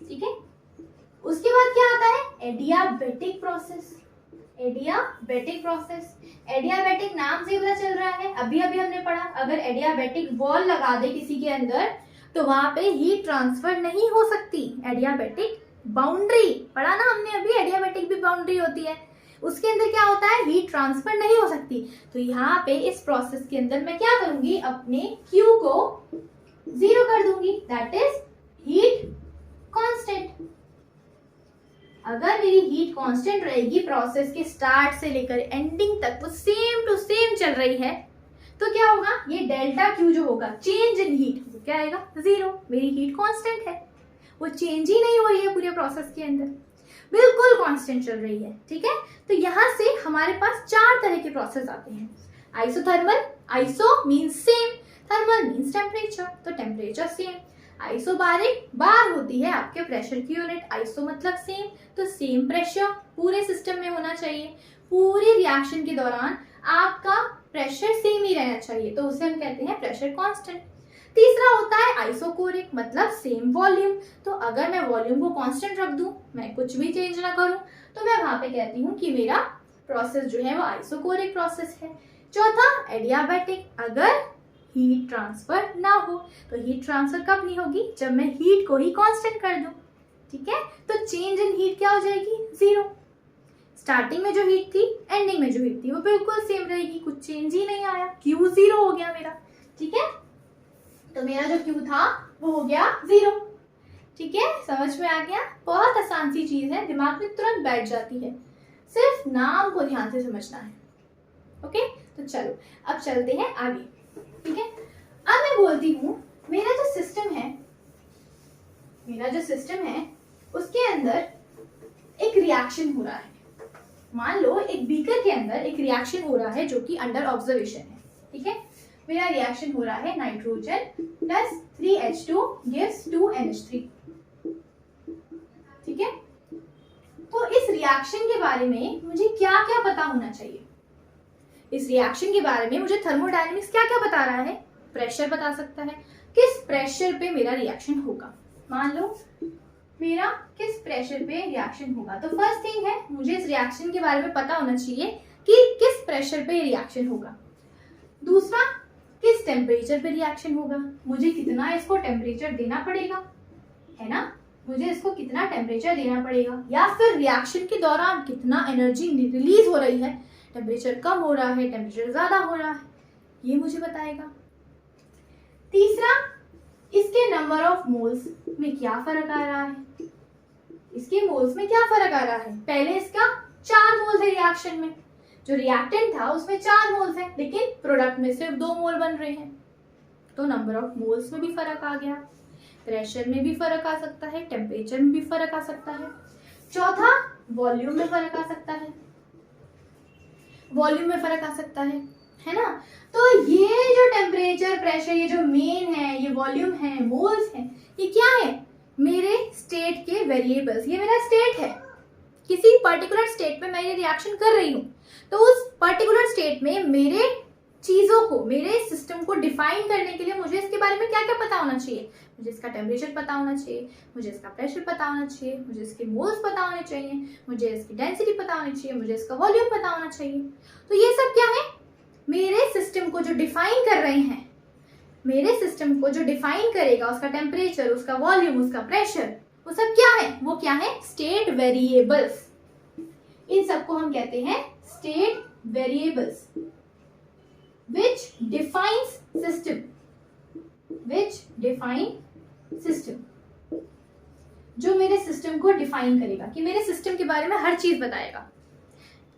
ठीक है। उसके बाद क्या आता है, adiabatic process. Adiabatic process, adiabatic नाम से पता चल रहा है, अभी अभी हमने पढ़ा, अगर एडियाबेटिक वॉल लगा दे किसी के अंदर तो वहां पे हीट ट्रांसफर नहीं हो सकती। एडियाबेटिक बाउंड्री पढ़ा ना हमने अभी, एडियाबेटिक भी बाउंड्री होती है, उसके अंदर क्या होता है, हीट ट्रांसफर नहीं हो सकती। तो यहाँ पे इस प्रोसेस के अंदर मैं क्या करूंगी, अपने Q को 0 कर दूंगी, दैट इज हीट कांस्टेंट। अगर मेरी हीट कांस्टेंट रहेगी, प्रोसेस के स्टार्ट से लेकर एंडिंग तक वो सेम टू सेम चल रही है, तो क्या होगा, ये डेल्टा Q जो होगा, चेंज इन हीट, वो क्या आएगा, 0। मेरी हीट कांस्टेंट है, वो चेंज ही नहीं हो रही है पूरे प्रोसेस के अंदर, बिल्कुल कांस्टेंट चल रही है, ठीक है। तो यहाँ से हमारे पास 4 तरह के प्रोसेस आते हैं। Isothermal, iso means same, thermal means temperature, तो टेम्परेचर सेम। आइसोबारिक बार होती है आपके प्रेशर की यूनिट, आइसो मतलब सेम, तो सेम प्रेशर पूरे सिस्टम में होना चाहिए, पूरी रिएक्शन के दौरान आपका प्रेशर सेम ही रहना चाहिए, तो उसे हम कहते हैं प्रेशर कांस्टेंट। तीसरा होता है आइसोकोरिक मतलब सेम वॉल्यूम, तो अगर मैं वॉल्यूम को कांस्टेंट रख दूं, मैं कुछ भी चेंज ना करूं, तो मैं वहां पे कहती हूँ कि मेरा प्रोसेस जो है वो आइसोकोरिक प्रोसेस है। चौथा एडियाबैटिक, अगर हीट ट्रांसफर ना हो, तो हीट ट्रांसफर कब नहीं होगी, जब मैं हीट को ही कांस्टेंट कर दूं, ठीक है, तो चेंज इन हीट क्या हो जाएगी, जीरो। स्टार्टिंग में जो हीट थी, एंडिंग में जो हीट थी, वो बिल्कुल सेम रहेगी, कुछ चेंज ही नहीं आया, क्यू जीरो हो गया मेरा, ठीक है, तो मेरा जो क्यू था वो हो गया जीरो, ठीक है, समझ में आ गया। बहुत आसान सी चीज है, दिमाग में तुरंत बैठ जाती है, सिर्फ नाम को ध्यान से समझना है। ओके, तो चलो अब चलते हैं आगे, ठीक है। अब मैं बोलती हूँ मेरा जो सिस्टम है उसके अंदर एक रिएक्शन हो रहा है। मान लो एक बीकर के अंदर एक रिएक्शन हो रहा है जो कि अंडर ऑब्जर्वेशन है, ठीक है। मेरा रिएक्शन हो रहा है nitrogen plus 3H2 gives 2NH3, ठीक है। तो इस रिएक्शन के बारे में मुझे क्या क्या पता होना चाहिए, इस रिएक्शन के बारे में मुझे थर्मोडायनेमिक्स क्या क्या बता रहा है, प्रेशर बता सकता है, किस प्रेशर पे मेरा रिएक्शन होगा, मान लो मेरा किस प्रेशर पे रिएक्शन होगा, तो फर्स्ट थिंग है मुझे इस रिएक्शन के बारे में पता होना चाहिए कि किस प्रेशर पे रिएक्शन होगा। दूसरा, किस टेम्परेचर पे रिएक्शन होगा, मुझे कितना इसको टेम्परेचर देना पड़ेगा, है ना, मुझे इसको कितना टेम्परेचर देना पड़ेगा, या फिर रिएक्शन के दौरान कितना एनर्जी रिलीज हो रही है, टेम्परेचर कम हो रहा है, टेम्परेचर ज्यादा हो रहा है, ये मुझे बताएगा। तीसरा, इसके नंबर ऑफ मोल्स में क्या फर्क आ रहा है, इसके मोल्स में क्या फर्क आ रहा है, पहले इसका 4 मोल थे रिएक्शन में, जो रिएक्टेंट था उसमें 4 मोल्स हैं, लेकिन प्रोडक्ट में सिर्फ 2 मोल बन रहे हैं, तो नंबर ऑफ मोल्स में भी फर्क आ गया, प्रेशर में भी फर्क आ सकता है, टेम्परेचर में भी फर्क आ सकता है। चौथा, वॉल्यूम में फर्क आ सकता है, वॉल्यूम में फर्क आ सकता है ना। तो ये जो टेम्परेचर, प्रेशर, ये जो मेन है, ये वॉल्यूम है, मोल्स है, ये क्या है, मेरे स्टेट के वेरिएबल्स, ये मेरा स्टेट है, किसी पर्टिकुलर स्टेट में मैं ये रिएक्शन कर रही हूँ, तो उस पर्टिकुलर स्टेट में मेरे चीजों को, मेरे सिस्टम को डिफाइन करने के लिए मुझे इसके बारे में क्या क्या पता होना चाहिए, मुझे इसका टेम्परेचर पता होना चाहिए, मुझे इसका प्रेशर पता होना चाहिए, मुझे इसके मोल्स पता होने चाहिए, मुझे इसकी डेंसिटी पता होनी चाहिए, मुझे इसका वॉल्यूम पता होना चाहिए। तो ये सब क्या है, मेरे सिस्टम को जो डिफाइन कर रहे हैं, मेरे सिस्टम को जो डिफाइन करेगा, उसका टेम्परेचर, उसका वॉल्यूम, उसका प्रेशर, वो सब क्या है, वो क्या है, स्टेट वेरिएबल्स। इन सबको हम कहते हैं state variables which defines system, जो मेरे सिस्टम को डिफाइन करेगा, कि मेरे सिस्टम के बारे में हर चीज बताएगा।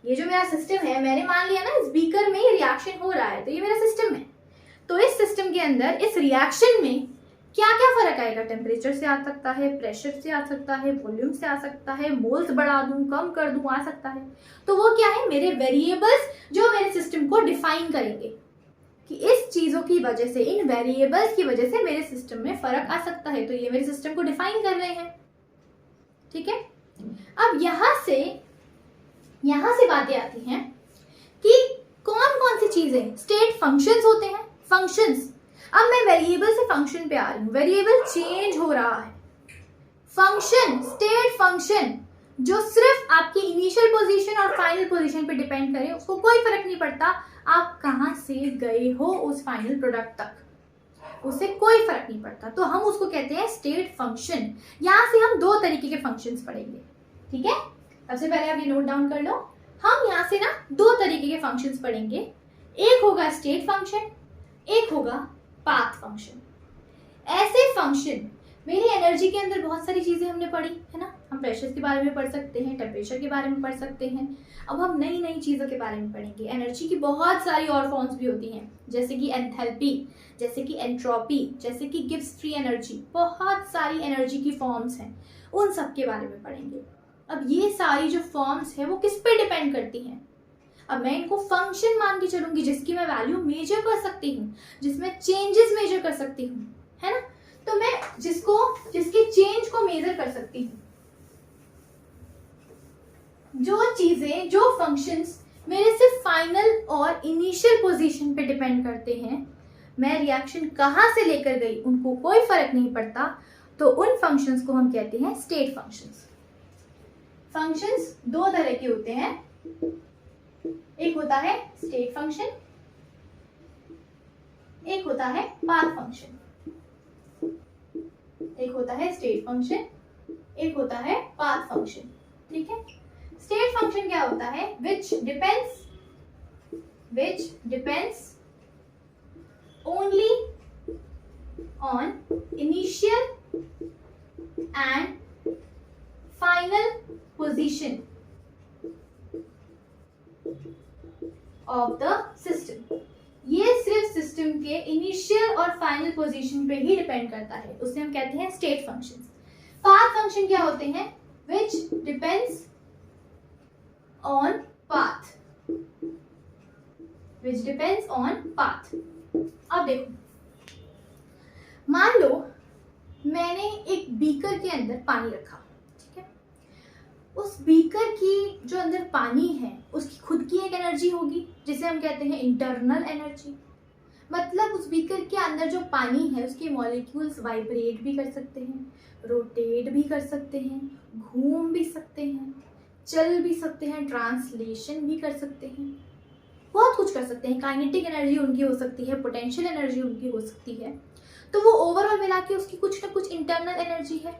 ये जो मेरा सिस्टम है, मैंने मान लिया ना इस बीकर में रिएक्शन हो रहा है, तो ये मेरा सिस्टम है, तो इस सिस्टम के अंदर इस रिएक्शन में क्या क्या फर्क आएगा, टेम्परेचर से आ सकता है, प्रेशर से आ सकता है, वॉल्यूम से आ सकता है, मोल्स बढ़ा दूं, कम कर दूं, आ सकता है। तो वो क्या है, मेरे वेरिएबल्स जो मेरे सिस्टम को डिफाइन करेंगे कि इस चीजों की वजह से, इन वेरिएबल्स की वजह से मेरे सिस्टम में फर्क आ सकता है, तो ये मेरे सिस्टम को डिफाइन कर रहे हैं, ठीक है। अब यहां से बातें आती हैं कि कौन कौन सी चीजें स्टेट फंक्शंस होते हैं, फंक्शंस। अब मैं वेरिएबल से फंक्शन पे आ रही हूँ, वेरिएबल चेंज हो रहा है, फंक्शन, स्टेट फंक्शन जो सिर्फ आपकी इनिशियल पोजीशन और फाइनल पोजीशन पे डिपेंड करे, उसको कोई फर्क नहीं पड़ता आप कहां से गए हो उस फाइनल प्रोडक्ट तक, उससे कोई फर्क नहीं पड़ता, तो हम उसको कहते हैं स्टेट फंक्शन। यहां से हम 2 तरीके के फंक्शंस पढ़ेंगे, ठीक है। सबसे पहले आप ये नोट डाउन कर लो, हम यहाँ से ना 2 तरीके के फंक्शंस पढ़ेंगे, एक होगा स्टेट फंक्शन, एक होगा पाथ फंक्शन। ऐसे फंक्शन, मेरी एनर्जी के अंदर बहुत सारी चीजें हमने पढ़ी है ना, हम प्रेशर के बारे में पढ़ सकते हैं, टेम्परेचर के बारे में पढ़ सकते हैं, अब हम नई नई चीजों के बारे में पढ़ेंगे। एनर्जी की बहुत सारी और फॉर्म्स भी होती हैं, जैसे कि एंथैल्पी, जैसे कि एंट्रोपी, जैसे कि गिब्स फ्री एनर्जी, बहुत सारी एनर्जी की फॉर्म्स हैं, उन सब के बारे में पढ़ेंगे। अब ये सारी जो फॉर्म्स है वो किस पे डिपेंड करती हैं, अब मैं इनको फंक्शन मान के चलूंगी जिसकी मैं वैल्यू मेजर कर सकती हूँ, जिसमें चेंजेस मेजर कर सकती हूँ, है ना। तो मैं जिसके चेंज को मेजर कर सकती हूँ, जो चीजें, जो फंक्शंस मेरे सिर्फ फाइनल और इनिशियल पोजीशन पे डिपेंड करते हैं, मैं रिएक्शन कहाँ से लेकर गई उनको कोई फर्क नहीं पड़ता, तो उन फंक्शंस को हम कहते हैं स्टेट फंक्शंस। फंक्शंस दो तरह के होते हैं, एक होता है स्टेट फंक्शन, एक होता है पाथ फंक्शन। एक होता है स्टेट फंक्शन, एक होता है पाथ फंक्शन। ठीक है, स्टेट फंक्शन क्या होता है? which depends only on initial and final position of the system। ये सिर्फ सिस्टम के इनिशियल और फाइनल पोजीशन पे ही डिपेंड करता है, उसे हम कहते हैं स्टेट फंक्शंस। पाथ फंक्शन क्या होते हैं? which depends on path, which depends on path। अब देखो, मान लो मैंने एक बीकर के अंदर पानी रखा, ठीक है, उस बीकर की जो अंदर पानी है उसकी खुद की एक एनर्जी होगी जिसे हम कहते हैं इंटरनल एनर्जी। मतलब उस बीकर के अंदर जो पानी है उसके मॉलिक्यूल्स वाइब्रेट भी कर सकते हैं, रोटेट भी कर सकते हैं, घूम भी सकते हैं, चल भी सकते हैं, ट्रांसलेशन भी कर सकते हैं, बहुत कुछ कर सकते हैं। काइनेटिक एनर्जी उनकी हो सकती है, पोटेंशियल एनर्जी उनकी हो सकती है। तो वो ओवरऑल मिला के उसकी कुछ ना कुछ इंटरनल एनर्जी है।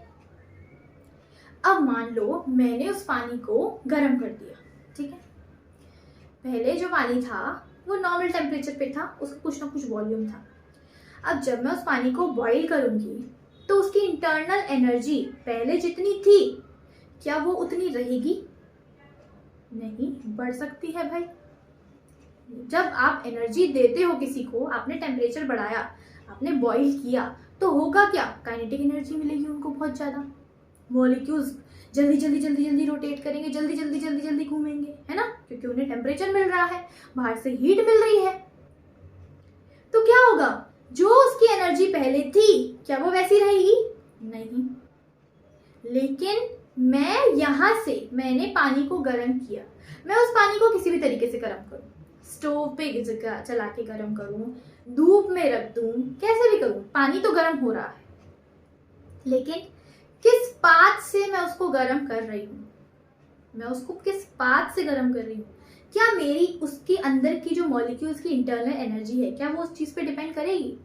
अब मान लो मैंने उस पानी को गर्म कर दिया, ठीक है, पहले जो पानी था वो नॉर्मल टेम्परेचर पे था, उसका कुछ ना कुछ वॉल्यूम था। अब जब मैं उस पानी को बॉईल करूंगी तो उसकी इंटरनल एनर्जी पहले जितनी थी क्या वो उतनी रहेगी? नहीं, बढ़ सकती है भाई। जब आप एनर्जी देते हो किसी को, आपने टेम्परेचर बढ़ाया, आपने बॉईल किया, तो होगा क्या? काइनेटिक एनर्जी मिलेगी उनको बहुत ज़्यादा। मॉलिक्यूल्स जल्दी जल्दी जल्दी जल्दी रोटेट करेंगे, जल्दी जल्दी जल्दी जल्दी घूमेंगे, है ना, क्योंकि उन्हें टेम्परेचर मिल रहा है, बाहर से हीट मिल रही है। तो क्या होगा? जो उसकी एनर्जी पहले थी क्या वो वैसी रहेगी? नहीं। लेकिन मैंने पानी को गर्म किया, मैं उस पानी को किसी भी तरीके से गर्म करूं, स्टोव पे चला के गर्म करूं, धूप में रख दूं, कैसे भी करूं, पानी तो गर्म हो रहा है। लेकिन किस पाथ से मैं उसको गर्म कर रही हूँ? मैं उसको किस पाथ से गर्म कर रही हूँ? क्या मेरी उसके अंदर की जो मॉलिक्यूल्स की इंटरनल एनर्जी है क्या वो उस चीज पे डिपेंड करेगी?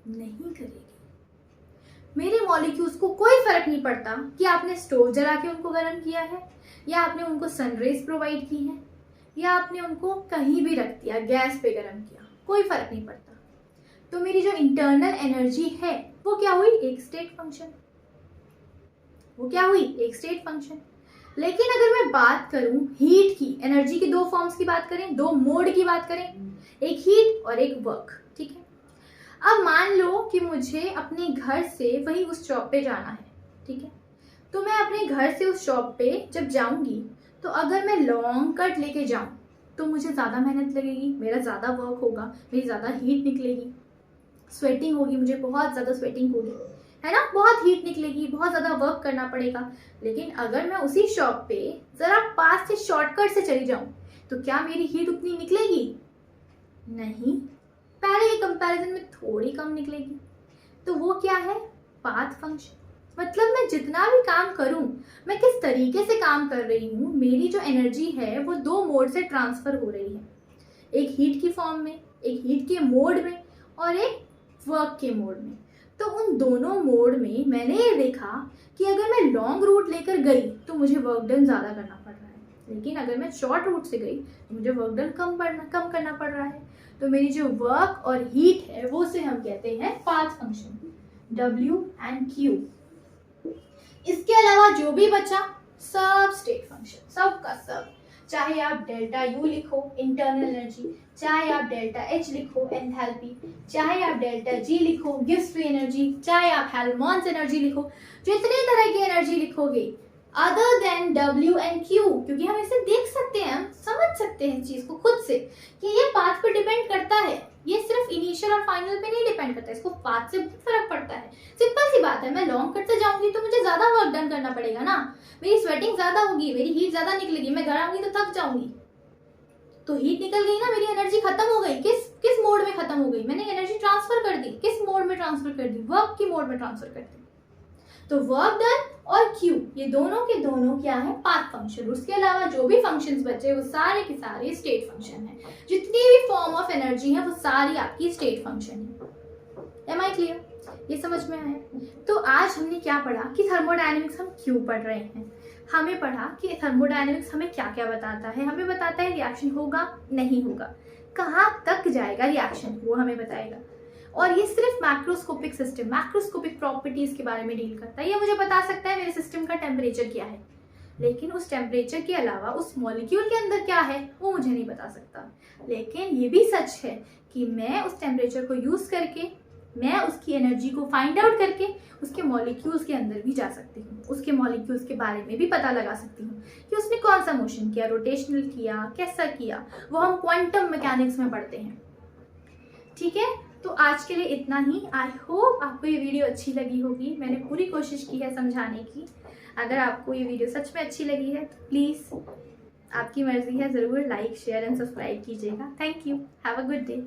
नहीं करेगी। मेरे मॉलिक्यूल्स को कोई फर्क नहीं पड़ता कि आपने स्टोव जला के उनको गर्म किया है, या आपने उनको सनरेज प्रोवाइड की है, या आपने उनको कहीं भी रख दिया, गैस पे गर्म किया, कोई फर्क नहीं पड़ता। तो मेरी जो इंटरनल एनर्जी है वो क्या हुई? एक स्टेट फंक्शन। वो क्या हुई? एक स्टेट फंक्शन। लेकिन अगर मैं बात करूं हीट की, एनर्जी की दो फॉर्म्स की बात करें, दो मोड की बात करें, एक हीट और एक वर्क, ठीक है। अब मान लो कि मुझे अपने घर से वही उस शॉप पे जाना है, ठीक है, तो मैं अपने घर से उस शॉप पे जब जाऊंगी तो अगर मैं लॉन्ग कट लेके जाऊं तो मुझे ज़्यादा मेहनत लगेगी, मेरा ज़्यादा वर्क होगा, मेरी ज़्यादा हीट निकलेगी, स्वेटिंग होगी, मुझे बहुत ज़्यादा स्वेटिंग होगी, है ना, बहुत हीट निकलेगी, बहुत ज़्यादा वर्क करना पड़ेगा। लेकिन अगर मैं उसी शॉप पे ज़रा पास से शॉर्टकट से चली जाऊं तो क्या मेरी हीट उतनी निकलेगी? नहीं, पहले के कंपैरिजन में थोड़ी कम निकलेगी। तो वो क्या है? Path function. मतलब मैं जितना भी काम करूं, मैं किस तरीके से काम कर रही हूँ, मेरी जो एनर्जी है वो दो मोड से ट्रांसफर हो रही है, एक हीट की फॉर्म में, एक हीट के मोड में, और एक वर्क के मोड में। तो उन दोनों मोड में मैंने ये देखा कि अगर मैं लॉन्ग रूट लेकर गई तो मुझे वर्क डन ज़्यादा करना पड़ रहा है, लेकिन अगर मैं शॉर्ट रूट से गई तो मुझे वर्क डन कम करना पड़ रहा है। तो मेरी जो वर्क और हीट है वो से हम कहते हैं path function, W and Q। इसके अलावा जो भी बचा सब स्टेट फंक्शन, सब का सब। चाहे आप डेल्टा U लिखो इंटरनल एनर्जी, चाहे आप डेल्टा H लिखो एंथैल्पी, चाहे आप डेल्टा G लिखो गिव्स फ्री एनर्जी, चाहे आप हेल्महोल्ट्ज एनर्जी लिखो, जितनी तरह की एनर्जी लिखोगे other than W and Q, क्योंकि हम इसे देख सकते हैं, हम समझ सकते हैं इस चीज को खुद से कि ये पाथ पर डिपेंड करता है ये सिर्फ इनिशियल और फाइनल पे नहीं डिपेंड करता है, इसको पाथ से बहुत फर्क पड़ता है। सिंपल सी बात है, मैं लॉन्ग कट से जाऊंगी तो मुझे ज्यादा वर्क डन करना पड़ेगा ना, मेरी स्वेटिंग ज्यादा होगी, मेरी हीट ज्यादा निकलेगी, मैं घर आऊंगी तो थक जाऊंगी, तो हीट निकल गई ना, मेरी एनर्जी खत्म हो गई। किस मोड में खत्म हो गई, मैंने एनर्जी ट्रांसफर कर दी, किस मोड में ट्रांसफर कर दी, वर्क की मोड में ट्रांसफर कर दी। तो वर्क डन और क्यू, ये दोनों के दोनों क्या है, पाथ फंक्शन। उसके अलावा जो भी फंक्शंस बचे वो सारे के सारे स्टेट फंक्शन है। जितनी भी फॉर्म ऑफ एनर्जी है वो सारी आपकी स्टेट फंक्शन है। एम आई क्लियर, ये समझ में आया? तो आज हमने क्या पढ़ा कि थर्मोडायनेमिक्स हम क्यों पढ़ रहे हैं। हमें पढ़ा कि थर्मोडायनेमिक्स हमें क्या क्या बताता है। हमें बताता है रिएक्शन होगा नहीं होगा, कहाँ तक जाएगा रिएक्शन, वो हमें बताएगा। और ये सिर्फ मैक्रोस्कोपिक सिस्टम, मैक्रोस्कोपिक प्रॉपर्टीज के बारे में डील करता है। ये मुझे बता सकता है मेरे सिस्टम का टेम्परेचर क्या है, लेकिन उस टेम्परेचर के अलावा उस मॉलिक्यूल के अंदर क्या है वो मुझे नहीं बता सकता। लेकिन ये भी सच है कि मैं उस टेम्परेचर को यूज करके, मैं उसकी एनर्जी को फाइंड आउट करके उसके मॉलिक्यूल्स के अंदर भी जा सकती हूँ, उसके मॉलिक्यूल्स के बारे में भी पता लगा सकती हूँ कि उसने कौन सा मोशन किया, रोटेशनल किया, कैसा किया, वो हम क्वांटम मैकेनिक्स में पढ़ते हैं। ठीक है, तो आज के लिए इतना ही। आई होप आपको ये वीडियो अच्छी लगी होगी, मैंने पूरी कोशिश की है समझाने की। अगर आपको ये वीडियो सच में अच्छी लगी है तो प्लीज़, आपकी मर्जी है, ज़रूर लाइक शेयर एंड सब्सक्राइब कीजिएगा। Thank you, have a good day.